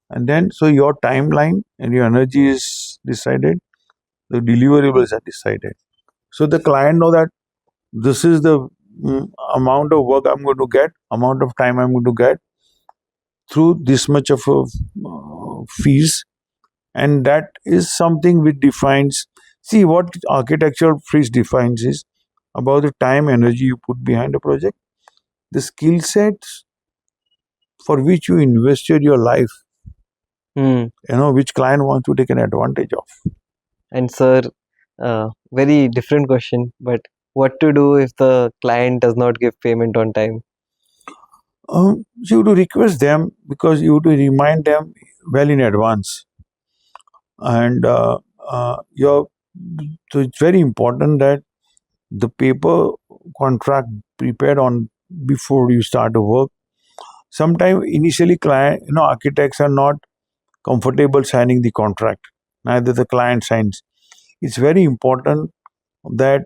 And then so your timeline and your energy is decided, the deliverables are decided. So the client know that this is the amount of work I'm going to get, amount of time I'm going to get through this much of a fees, and that is something which defines. See, what architectural fees defines is about the time energy you put behind a project, the skill sets for which you invested your life, Hmm. which client wants to take an advantage of. And sir, very different question, but what to do if the client does not give payment on time? You have to request them, because you have to remind them well in advance. And your so it's very important that the paper contract prepared on before you start the work. Sometimes initially client, architects are not comfortable signing the contract. Neither the client signs. It's very important that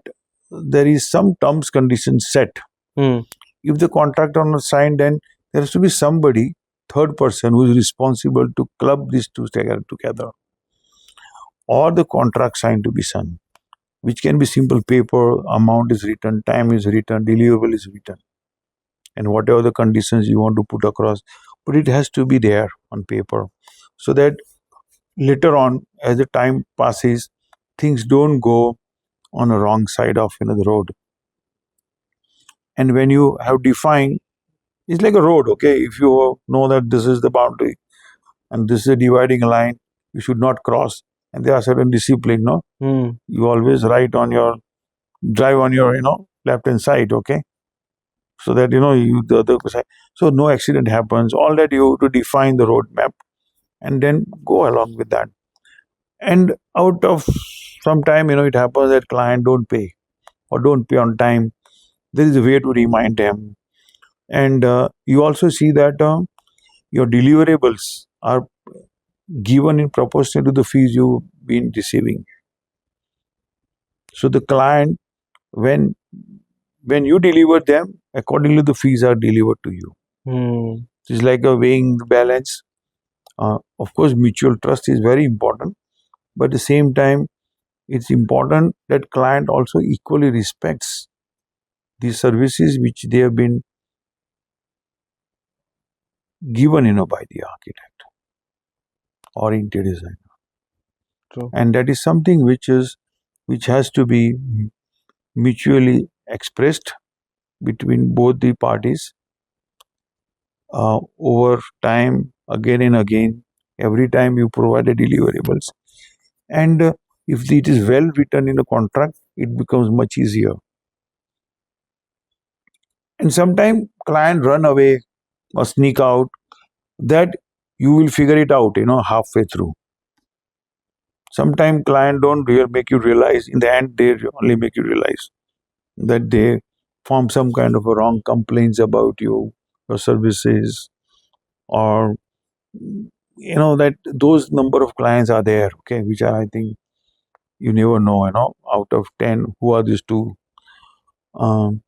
there is some terms conditions set. Hmm. If the contract are not signed, then there has to be somebody, third person, who is responsible to club these two together, or the contract signed to be signed, which can be simple paper, amount is written, time is written, deliverable is written, and whatever the conditions you want to put across, but it has to be there on paper, so that later on, as the time passes, things don't go on a wrong side of the road. And when you have defined, it's like a road, okay? If you know that this is the boundary and this is a dividing line, you should not cross. And there are certain discipline, no? Hmm. You always drive on your, left hand side, okay? So that, you the other side. So no accident happens. All that you have to define the road map and then go along with that. And out of some time, it happens that client don't pay or don't pay on time. There is a way to remind them. And you also see that your deliverables are given in proportion to the fees you've been receiving. So the client, when you deliver them, accordingly the fees are delivered to you. Hmm. It's like a weighing the balance. Of course, mutual trust is very important, but at the same time, it's important that client also equally respects the services which they have been given, by the architect or interior designer. True. And that is something which has to be mutually expressed between both the parties over time, again and again, every time you provide the deliverables. And if it is well written in a contract, it becomes much easier. And sometimes client run away or sneak out, that you will figure it out, halfway through. Sometimes client don't make you realize. In the end, they only make you realize that they form some kind of a wrong complaints about you, your services, or that those number of clients are there, okay, which are, I think, you never know, out of 10 who are these two. um,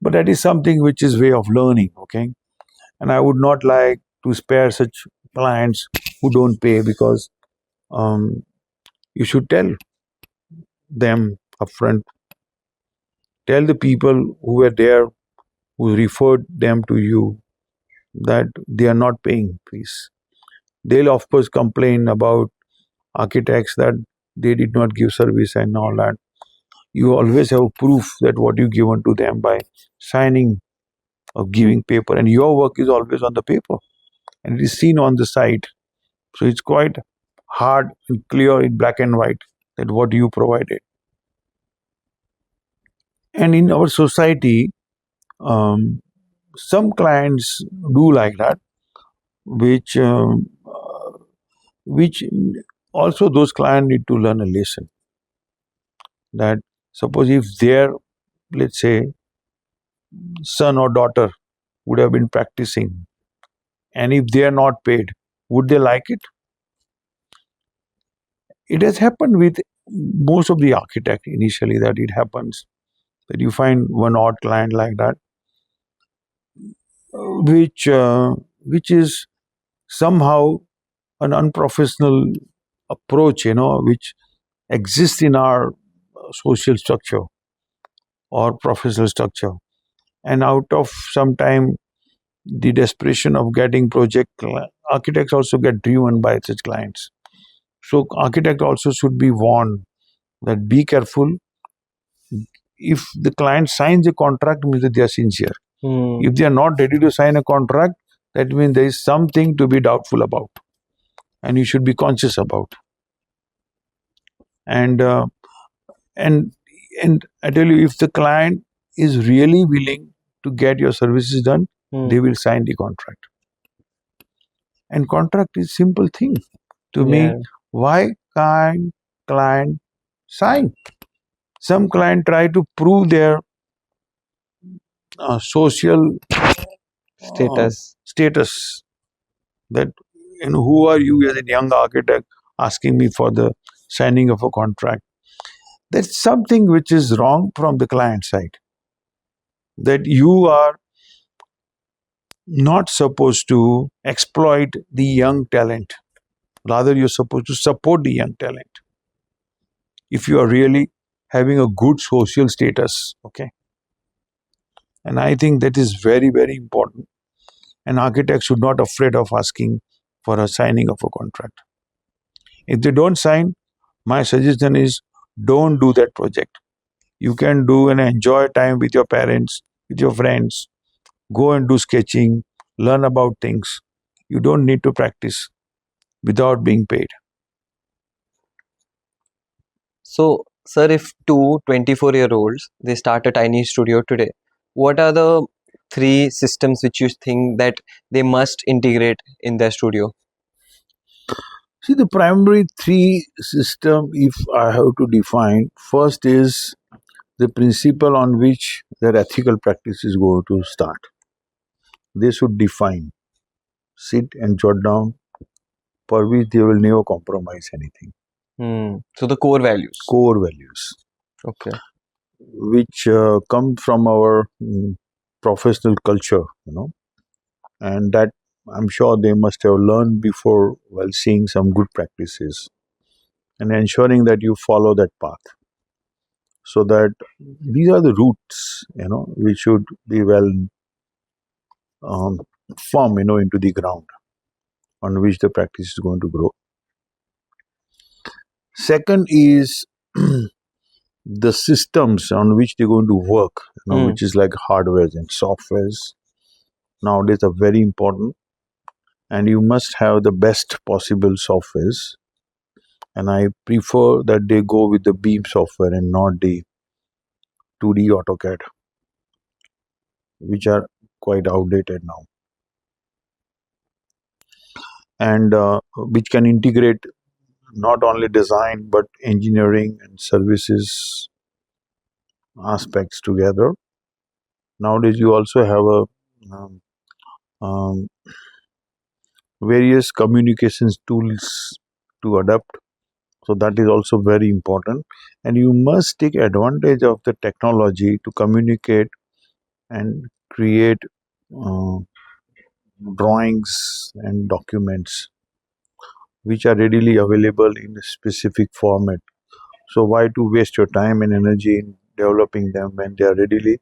but that is something which is way of learning, okay, and I would not like to spare such clients who don't pay, because um, you should tell them upfront, tell the people who were there, who referred them to you, that they are not paying, please. They'll of course complain about architects that they did not give service and all that. You always have proof that what you given to them by signing or giving paper, and your work is always on the paper and it is seen on the site. So it's quite hard and clear in black and white that what you provided. And in our society, um, some clients do like that, which which also those clients need to learn a lesson, that suppose if their, let's say, son or daughter would have been practicing, and if they are not paid, would they like it? It has happened with most of the architect initially, that it happens that you find one odd client like that, which is somehow an unprofessional approach, which exists in our social structure or professional structure. And out of some time, the desperation of getting architects also get driven by such clients. So architect also should be warned that be careful. If the client signs a contract, means that they are sincere. If they are not ready to sign a contract, that means there is something to be doubtful about, and you should be conscious about. And and and I tell you, if the client is really willing to get your services done, they will sign the contract. And contract is simple thing to me. Why can't client sign? Some client try to prove their social status, that who are you as a young architect asking me for the signing of a contract. That's something which is wrong from the client side, that you are not supposed to exploit the young talent, rather you're supposed to support the young talent if you are really having a good social status, okay. And I think that is very, very important. An architect should not afraid of asking for a signing of a contract. If they don't sign, my suggestion is don't do that project. You can do and enjoy time with your parents, with your friends, go and do sketching, learn about things. You don't need to practice without being paid. So, sir, if two 24-year-olds they start a tiny studio today, what are the three systems which you think that they must integrate in their studio? See, the primary three system, if I have to define, first is the principle on which their ethical practice is going to start. They should define, sit and jot down, for which they will never compromise anything. So the core values. Core values. Okay. Which come from our professional culture, and that I'm sure they must have learned before while seeing some good practices, and ensuring that you follow that path. So that these are the roots, which should be well um, firm, into the ground on which the practice is going to grow. Second is the systems on which they're going to work, which is like hardware and softwares. Nowadays are very important, and you must have the best possible softwares. And I prefer that they go with the Beam software and not the 2D AutoCAD, which are quite outdated now, and which can integrate not only design but engineering and services aspects together. Nowadays, you also have a um, various communications tools to adapt. So that is also very important, and you must take advantage of the technology to communicate and create uh, drawings and documents which are readily available in a specific format. So why to waste your time and energy in developing them when they are readily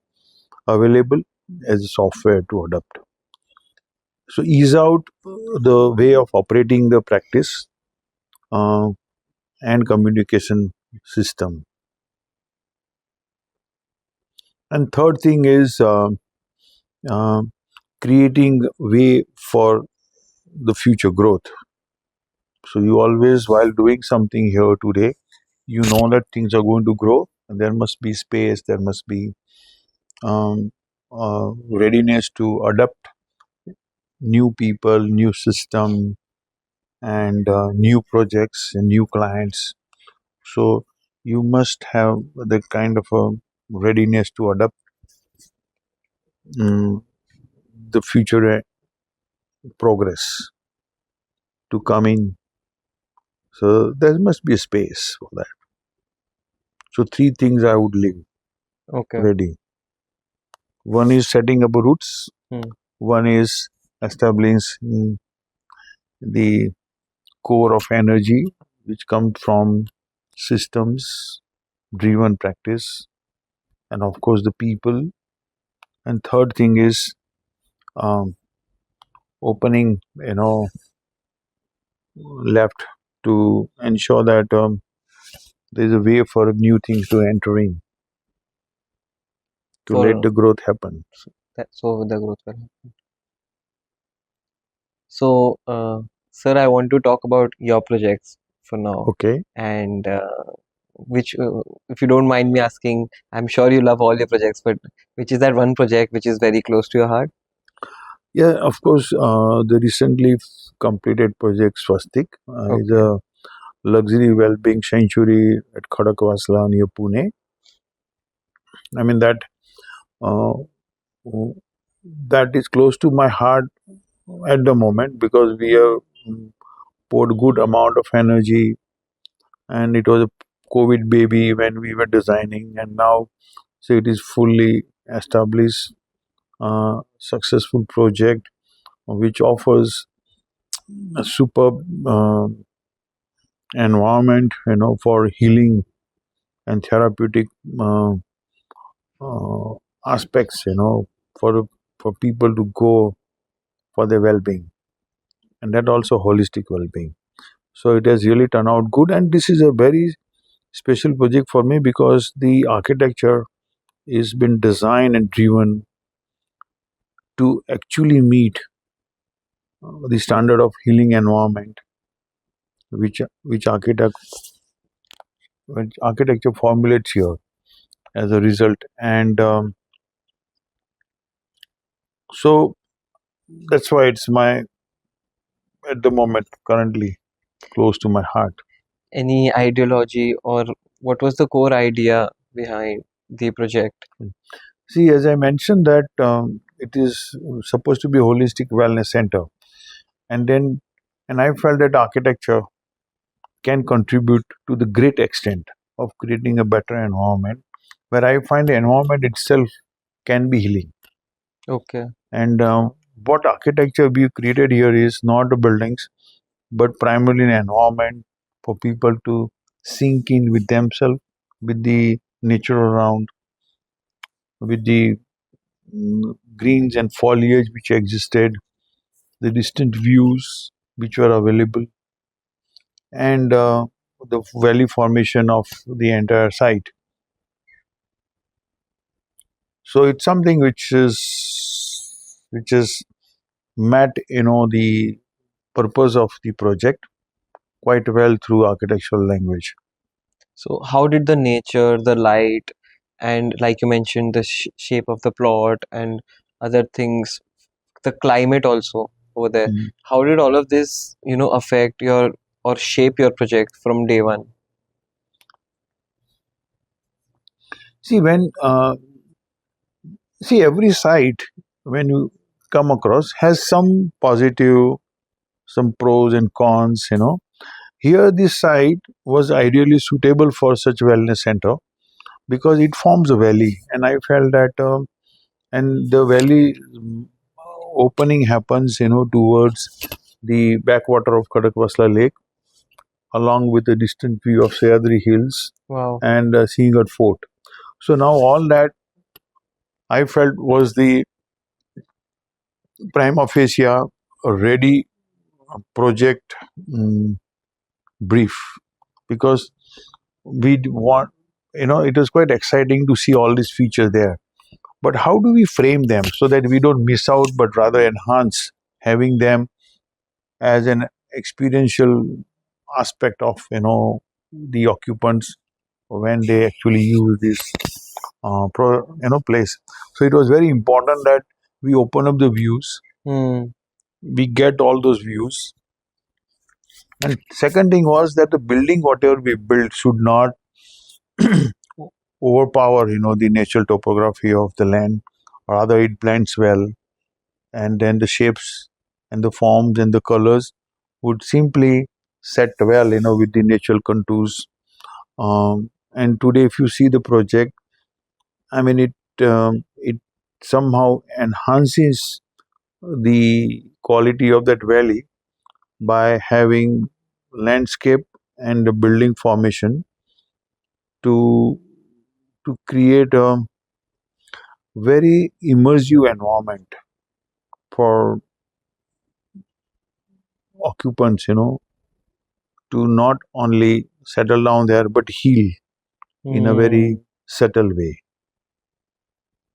available as a software to adapt? So ease out the way of operating the practice uh, and communication system. And third thing is uh, creating way for the future growth. So you always, while doing something here today, you know that things are going to grow, and there must be space, there must be um, readiness to adapt new people, new system, and new projects and new clients. So you must have the kind of a readiness to adapt um, the future progress to come in. So there must be a space for that. So three things I would leave Okay. ready. One is setting up roots. Hmm. One is establishing the core of energy, which comes from systems driven practice, and of course the people. And third thing is um, opening, left to ensure that there is a way for new things to enter in to let For the growth happen. that, so the growth will. So, sir, I want to talk about your projects for now, Okay. and which, if you don't mind me asking, I'm sure you love all your projects, but which is that one project which is very close to your heart? Yeah, of course, the recently completed Project Swastik is Okay. a luxury well-being sanctuary at Khadakwasla near Pune. I mean uh, that is close to my heart at the moment because we have poured good amount of energy, and it was a COVID baby when we were designing, and now so it is fully established, successful project which offers a superb environment, for healing and therapeutic uh, uh, aspects, for people to go for their well-being, and that also holistic well-being. So it has really turned out good, and this is a very special project for me because the architecture is been designed and driven to actually meet the standard of healing environment which architecture formulates here as a result, and so that's why it's my at the moment currently close to my heart. Any ideology, or what was the core idea behind the project? See, as I mentioned that it is supposed to be a holistic wellness center, and then and I felt that architecture can contribute to the great extent of creating a better environment where I find the environment itself can be healing. Okay. And what architecture we created here is not the buildings, but primarily an environment for people to sink in with themselves, with the nature around, with the greens and foliage which existed, the distant views which were available, and the valley formation of the entire site. So it's something which is met the purpose of the project quite well through architectural language. So, how did the nature, the light, and like you mentioned, the shape of the plot and other things, the climate also over there, Mm. how did all of this, affect your or shape your project from day one? See, when See, every site when you come across has some positive, some pros and cons. Here, this site was ideally suitable for such wellness center because it forms a valley, and I felt that, and the valley opening happens, towards the backwater of Kadakvasla Lake, along with a distant view of Sayadri Hills Wow. and Singhad Fort. So now all that I felt was the prima facie ready project brief, because we want, it was quite exciting to see all these features there. But how do we frame them so that we don't miss out but rather enhance having them as an experiential aspect of the occupants when they actually use this place. So it was very important that we open up the views, Hmm. we get all those views. And second thing was that the building, whatever we build, should not overpower, the natural topography of the land. Rather, it blends well, and then the shapes and the forms and the colors would simply set well, with the natural contours. And today, if you see the project, I mean, it somehow enhances the quality of that valley by having landscape and the building formation to create a very immersive environment for occupants, to not only settle down there but heal in a very subtle way.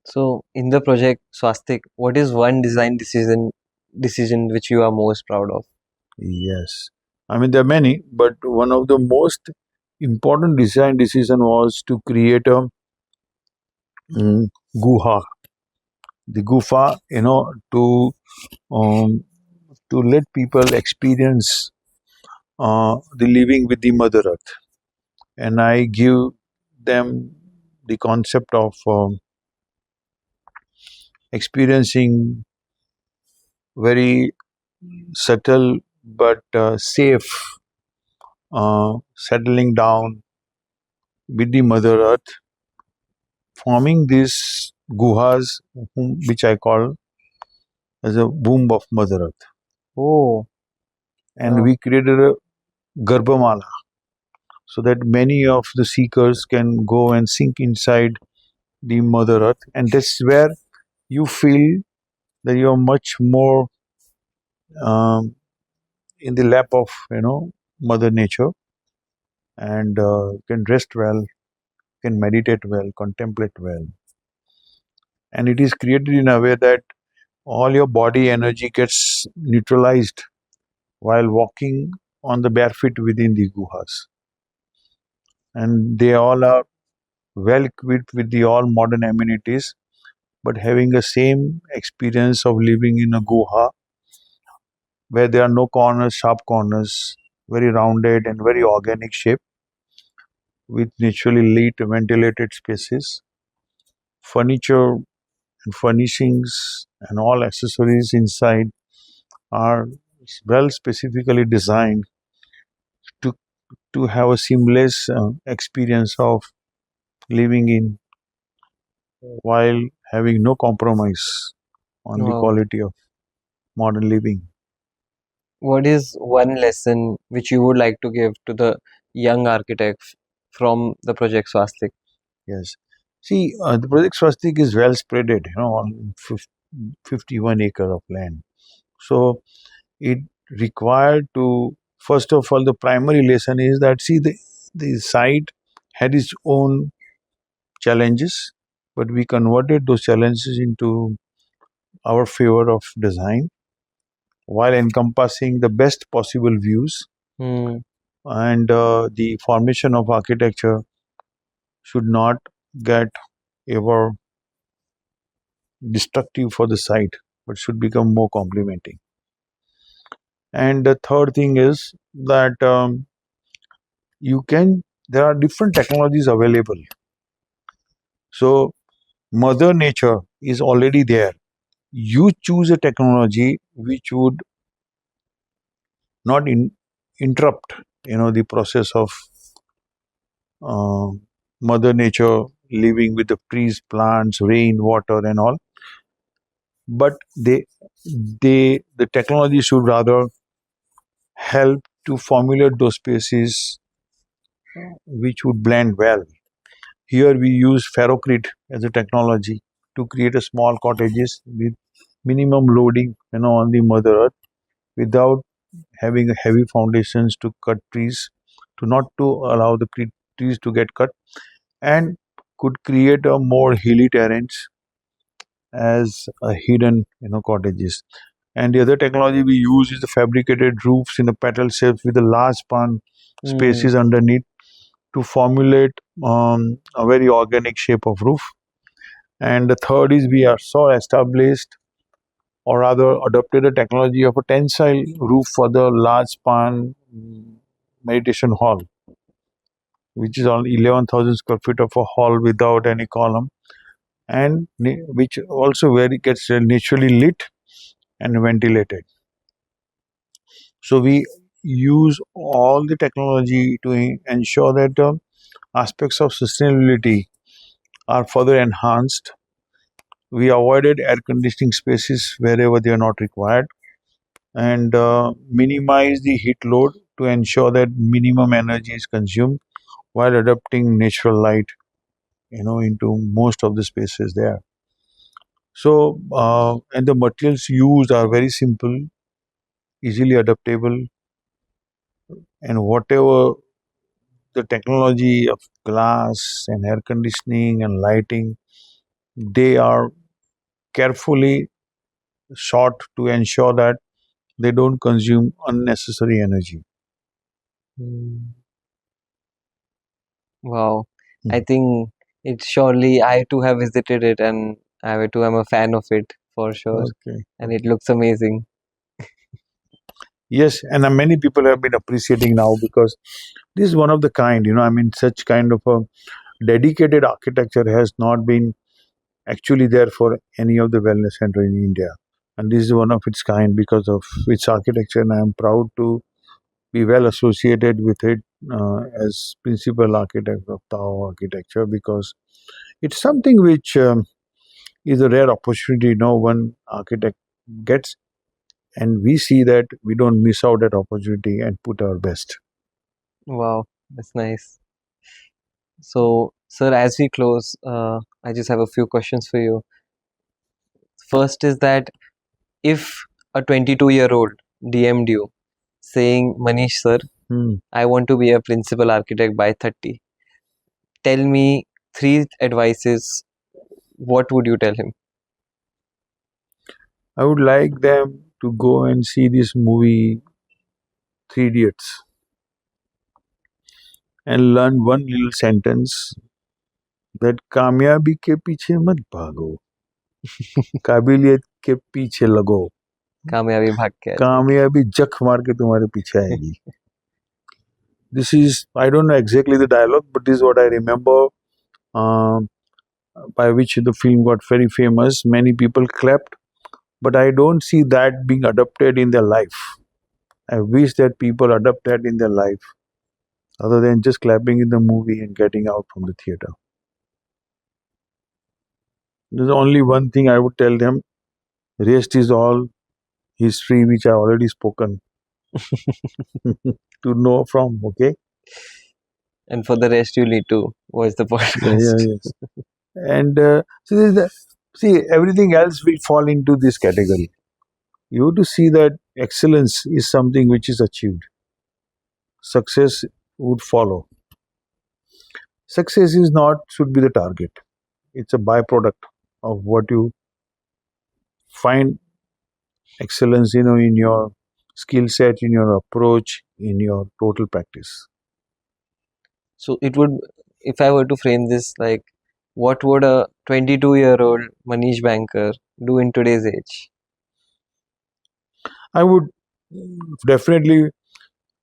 So, in the project Swastik, what is one design decision which you are most proud of? Yes, I mean there are many, but one of the most important design decision was to create a guha, the gufa, um, to let people experience the living with the Mother Earth, and I give them the concept of experiencing very subtle but safe settling down with the Mother Earth, forming these guhas, which I call as a womb of Mother Earth. Oh, And we created a Garbhamala so that many of the seekers can go and sink inside the Mother Earth. And that's where you feel that you're much more um, in the lap of, Mother Nature, and can rest well, can meditate well, contemplate well. And it is created in a way that all your body energy gets neutralized while walking on the bare feet within the guhas. And they all are well equipped with the all modern amenities, but having a same experience of living in a guha where there are no corners, sharp corners, very rounded and very organic shape with naturally lit ventilated spaces, furniture and furnishings and all accessories inside are well specifically designed to have a seamless experience of living in while having no compromise on the wow. quality of modern living. What is one lesson which you would like to give to the young architects from the project Swastik? Yes. See, the Project Swastik is well spreaded, on 51 acre of land. So it required to, first of all, the primary lesson is that, see, the site had its own challenges, but we converted those challenges into our favor of design while encompassing the best possible views, Hmm. and the formation of architecture should not get ever destructive for the site but should become more complementing. And the third thing is that there are different technologies available. So Mother Nature is already there. You choose a technology which would not interrupt, the process of uh, Mother Nature living with the trees, plants, rain, water, and all. But the technology should rather help to formulate those species which would blend well. Here we use ferrocrete as a technology to create a small cottages with minimum loading, on the Mother Earth without having heavy foundations to cut trees, to not to allow the trees to get cut, and could create a more hilly terrains as a hidden, cottages. And the other technology we use is the fabricated roofs in the petal shapes with the large span Hmm. spaces underneath to formulate a very organic shape of roof. And the third is we are so established or rather adopted a technology of a tensile roof for the large span meditation hall, which is only 11,000 square feet of a hall without any column, and which also very gets naturally lit and ventilated. So we use all the technology to ensure that aspects of sustainability are further enhanced. We avoided air conditioning spaces wherever they are not required, and minimize the heat load to ensure that minimum energy is consumed while adapting natural light, into most of the spaces there. So and the materials used are very simple, easily adaptable, and whatever the technology of glass and air conditioning and lighting, they are carefully sought to ensure that they don't consume unnecessary energy. Hmm. Wow. I Mhm. think it surely I too have visited it and I too am a fan of it for sure. Okay. And it looks amazing. Yes, and many people have been appreciating now because this is one of the kind, I mean, such kind of a dedicated architecture has not been actually there for any of the wellness center in India. And this is one of its kind because of its architecture, and I am proud to be well associated with it as principal architect of TAO Architecture because it's something which is a rare opportunity no one architect gets, and we see that we don't miss out that opportunity and put our best. Wow, that's nice. So, sir, as we close, I just have a few questions for you. First is that if a 22-year-old DM'd you saying, Manish, sir, Hmm. I want to be a principal architect by 30, tell me three advices, what would you tell him? I would like them to go and see this movie Three Idiots and learn one little sentence that कामयाबी के पीछे मत भागो, काबिलियत के पीछे लगो, कामयाबी भाग के आ जाएगी. कामयाबी जख मार के तुम्हारे पीछे आएगी. This is, I don't know exactly the dialogue, but this is what I remember, uh, by which the film got very famous. Many people clapped, but I don't see that being adopted in their life. I wish that people adopt that in their life other than just clapping in the movie and getting out from the theater. There's only one thing I would tell them: rest is all history, which I already spoken to know from. Okay, And for the rest, you need to watch the yeah, podcast. yeah, yes. And so there's see, everything else will fall into this category. You have to see that excellence is something which is achieved. Success would follow. Success is not should be the target. It's a byproduct of what you find excellence, in your skill set, in your approach, in your total practice. So it would, if I were to frame this like, what would a 22-year-old Manish Banker do in today's age? I would definitely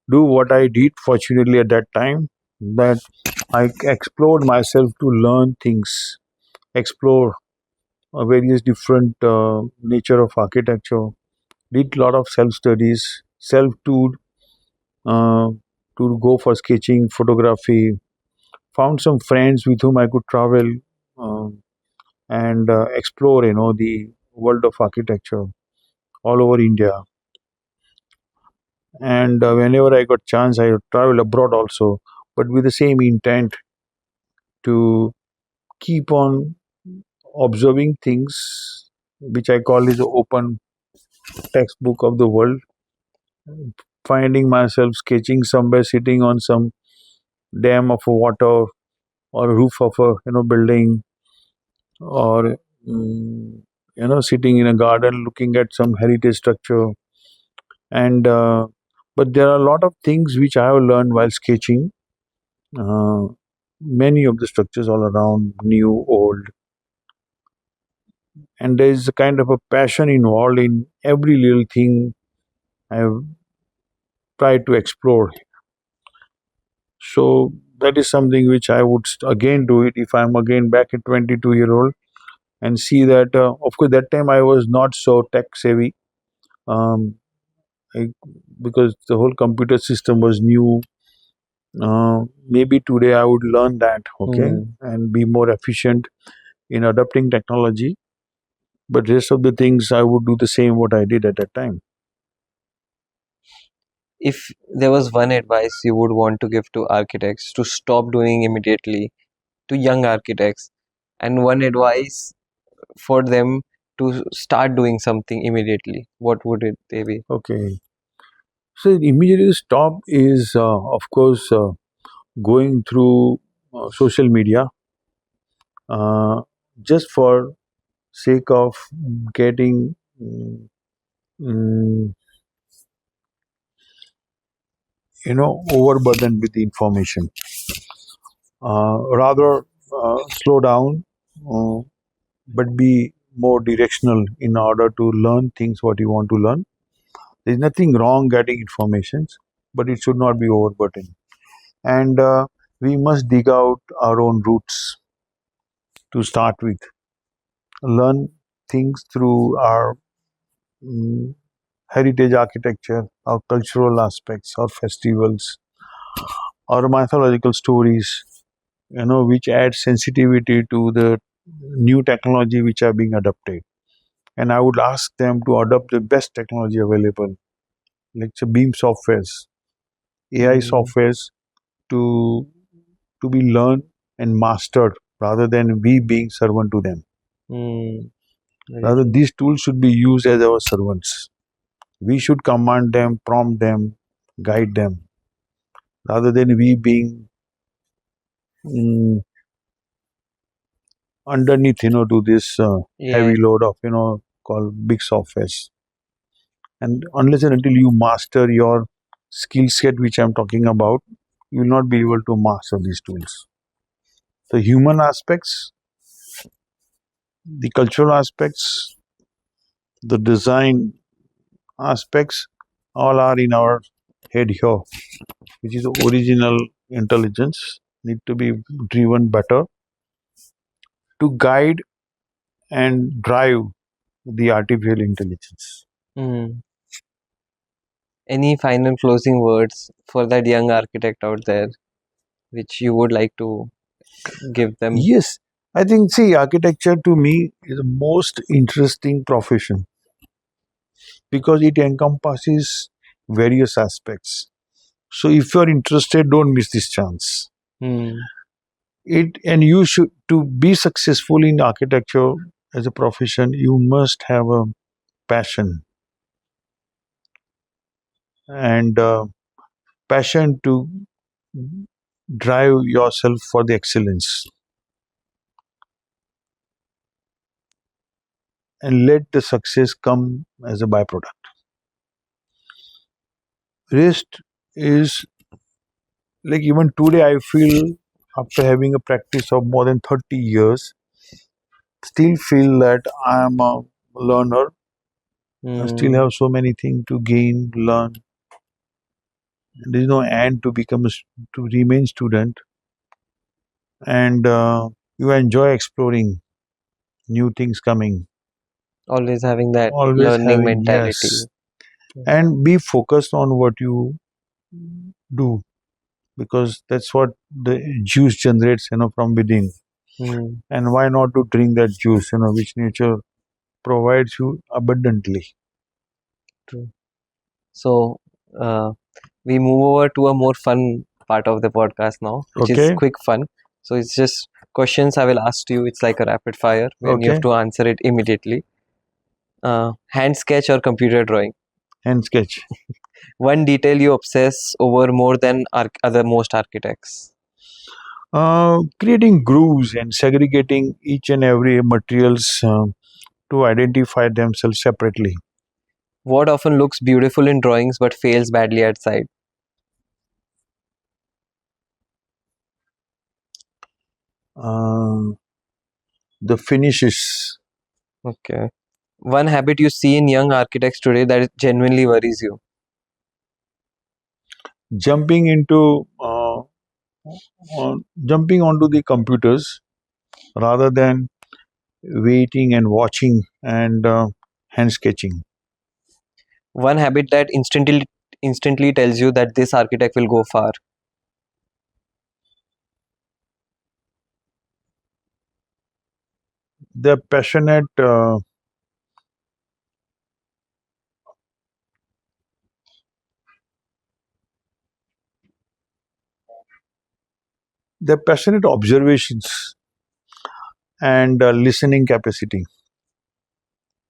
do what I did, fortunately, at that time, that I explored myself to learn things, explore various different nature of architecture. Did a lot of self studies, self toured uh, to go for sketching, photography. Found some friends with whom I could travel uh, and explore, the world of architecture all over India. And whenever I got chance, I would travel abroad also, but with the same intent to keep on observing things, which I call is the open textbook of the world. Finding myself sketching somewhere, sitting on some dam of a water or roof of a building, or sitting in a garden looking at some heritage structure. And but there are a lot of things which I have learned while sketching. Uh, Many of the structures all around, new, old, and there is a kind of a passion involved in every little thing I have tried to explore. So that is something which I would again do it if I'm again back at 22-year-old and see that. Of course, that time I was not so tech savvy. Um, I, because the whole computer system was new. Maybe today I would learn that, okay, and be more efficient in adopting technology. But rest of the things I would do the same what I did at that time. If there was one advice you would want to give to architects to stop doing immediately, to young architects, and one advice for them to start doing something immediately, what would it they be? Okay, so immediately stop is of course going through social media uh, just for sake of getting mm, overburdened with the information. Rather slow down, uh, but be more directional in order to learn things what you want to learn. There's nothing wrong getting informations, but it should not be overburdened. And we must dig out our own roots to start with. Learn things through our mm, heritage architecture, our cultural aspects, our festivals, our mythological stories, which add sensitivity to the new technology which are being adopted. And I would ask them to adopt the best technology available, like the beam softwares, AI Mm, softwares, to to be learned and mastered rather than we being servant to them. mm, very Rather, true. these tools should be used as our servants. We should command them, prompt them, guide them, rather than we being mm, underneath, to this Yeah. heavy load of, called big softwares. And unless and until you master your skill set, which I'm talking about, you will not be able to master these tools. The human aspects, the cultural aspects, the design aspects, all are in our head here, which is the original intelligence, need to be driven better to guide and drive the artificial intelligence. Mm. Any final closing words for that young architect out there, which you would like to give them? Yes, I think, see, architecture to me is the most interesting profession because it encompasses various aspects. So if you're interested, don't miss this chance. Mm, It and you should, to be successful in architecture as a profession, you must have a passion and passion to drive yourself for the excellence and let the success come as a byproduct. Rest is like even today I feel after having a practice of more than 30 years, still feel that I am a learner. I still mm, have so many things to gain, learn. There is no end to become to remain student, and you enjoy exploring. new things coming, Always having that always learning having, mentality. yes, and be focused on what you do, because that's what the juice generates, from within. Hmm, And why not to drink that juice, which nature provides you abundantly. true. So, uh, we move over to a more fun part of the podcast now, which is Okay, quick fun. So, it's just questions I will ask you. It's like a rapid fire when you have okay, to answer it immediately. Hand sketch or computer drawing? and sketch. One detail you obsess over more than other most architects. Creating grooves and segregating each and every materials to identify themselves separately. What often looks beautiful in drawings but fails badly outside? Uh, the finishes. Okay. One habit you see in young architects today that genuinely worries you. Jumping into jumping onto the computers rather than waiting and watching and hand sketching. One habit that instantly tells you that this architect will go far. They're passionate. They're passionate observations and listening capacity.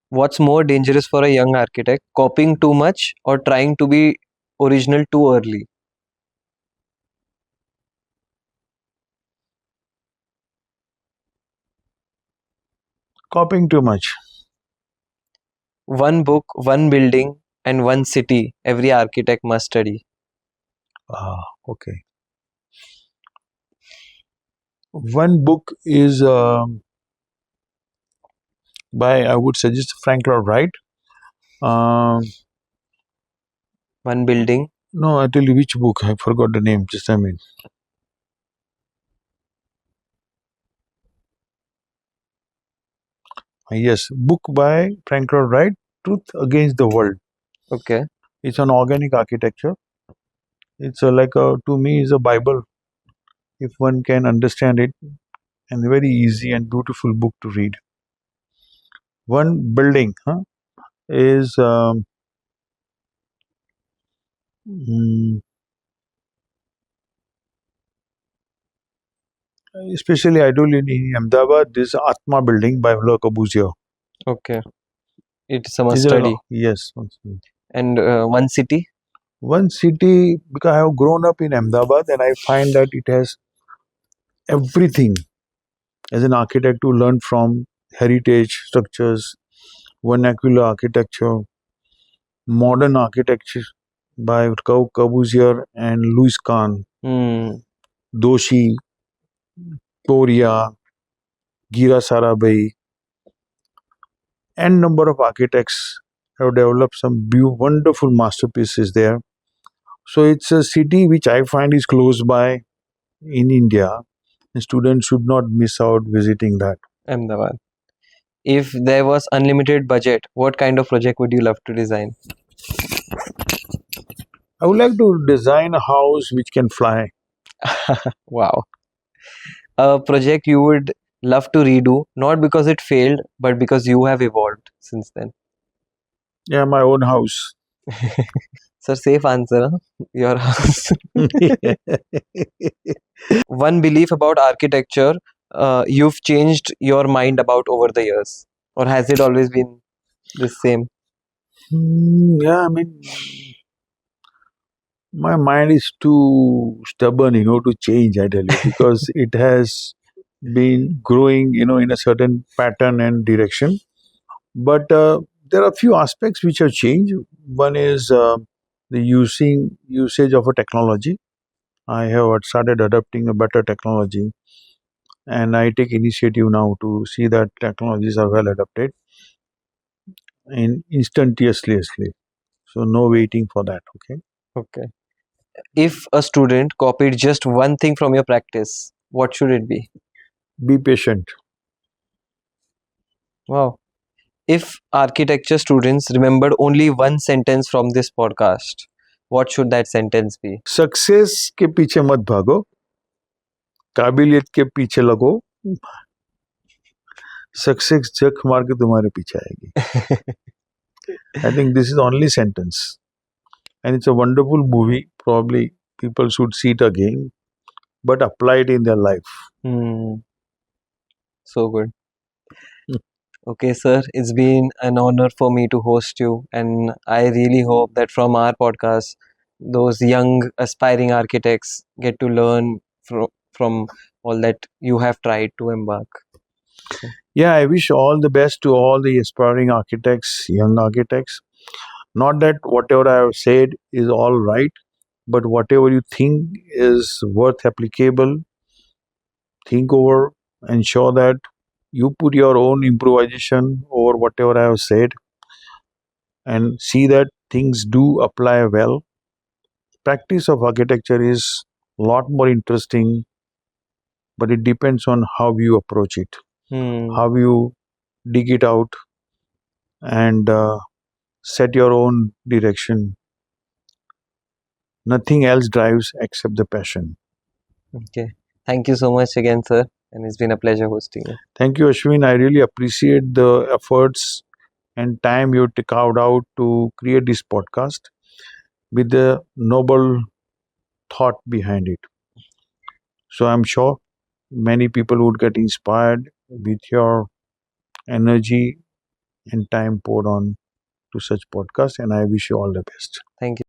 What's more dangerous for a young architect? Copying too much or trying to be original too early? Copying too much. One book, one building, and one city every architect must study. Okay. One book is by, I would suggest, Frank Lloyd Wright. Um, One building. no, I tell you which book. I forgot the name. Just a minute. Yes, book by Frank Lloyd Wright, Truth Against the World. Okay. It's on organic architecture. It's like a, to me, is a Bible if one can understand it, and very easy and beautiful book to read. One building, is mm, especially I do in Ahmedabad. This Atma building by Le Corbusier. Okay. It's a must These are study. yes. And one city. One city, because I have grown up in Ahmedabad and I find that it has everything as an architect to learn from: heritage structures, vernacular architecture, modern architecture by Corbusier and Louis Kahn, Hmm. Doshi, Korea, Gira Sarabhai, and number of architects have developed some wonderful masterpieces there. So it's a city which I find is close by in India, and students should not miss out visiting that. Ahmedabad. If there was unlimited budget, what kind of project would you love to design? I would like to design a house which can fly. Wow. A project you would love to redo, not because it failed, but because you have evolved since then. Yeah, my own house. Sir, safe answer, huh? Your house. One belief about architecture you've changed your mind about over the years, or has it always been the same? Yeah, I mean, my mind is too stubborn, to change, I tell you, because it has been growing, in a certain pattern and direction. But there are a few aspects which have changed. One is the usage of a technology. I have started adopting a better technology, and I take initiative now to see that technologies are well adapted and instantaneously. So no waiting for that. Okay, Okay. If a student copied just one thing from your practice, what should it be? be patient. Wow. If architecture students remembered only one sentence from this podcast, what should that sentence be? Success के पीछे मत भागो, काबिलियत के पीछे लगो, success जख मार के तुम्हारे पीछे आएगी. I think this is the only sentence. And it's a wonderful movie. Probably people should see it again, but apply it in their life. Hmm, so good. Hmm. Okay, sir, it's been an honor for me to host you, and I really hope that from our podcast, those young aspiring architects get to learn from all that you have tried to embark. So, Yeah, I wish all the best to all the aspiring architects, young architects. Not that whatever I have said is all right, but whatever you think is worth applicable, think over, ensure that you put your own improvisation over whatever I have said and see that things do apply well. Practice of architecture is a lot more interesting, but it depends on how you approach it, hmm, how you dig it out and set your own direction. Nothing else drives except the passion. okay. Thank you so much again, sir, and it's been a pleasure hosting you. Thank you, Ashwin. I really appreciate the efforts and time you carved out to create this podcast with the noble thought behind it. So I'm sure many people would get inspired with your energy and time poured on to such podcast, and I wish you all the best. Thank you.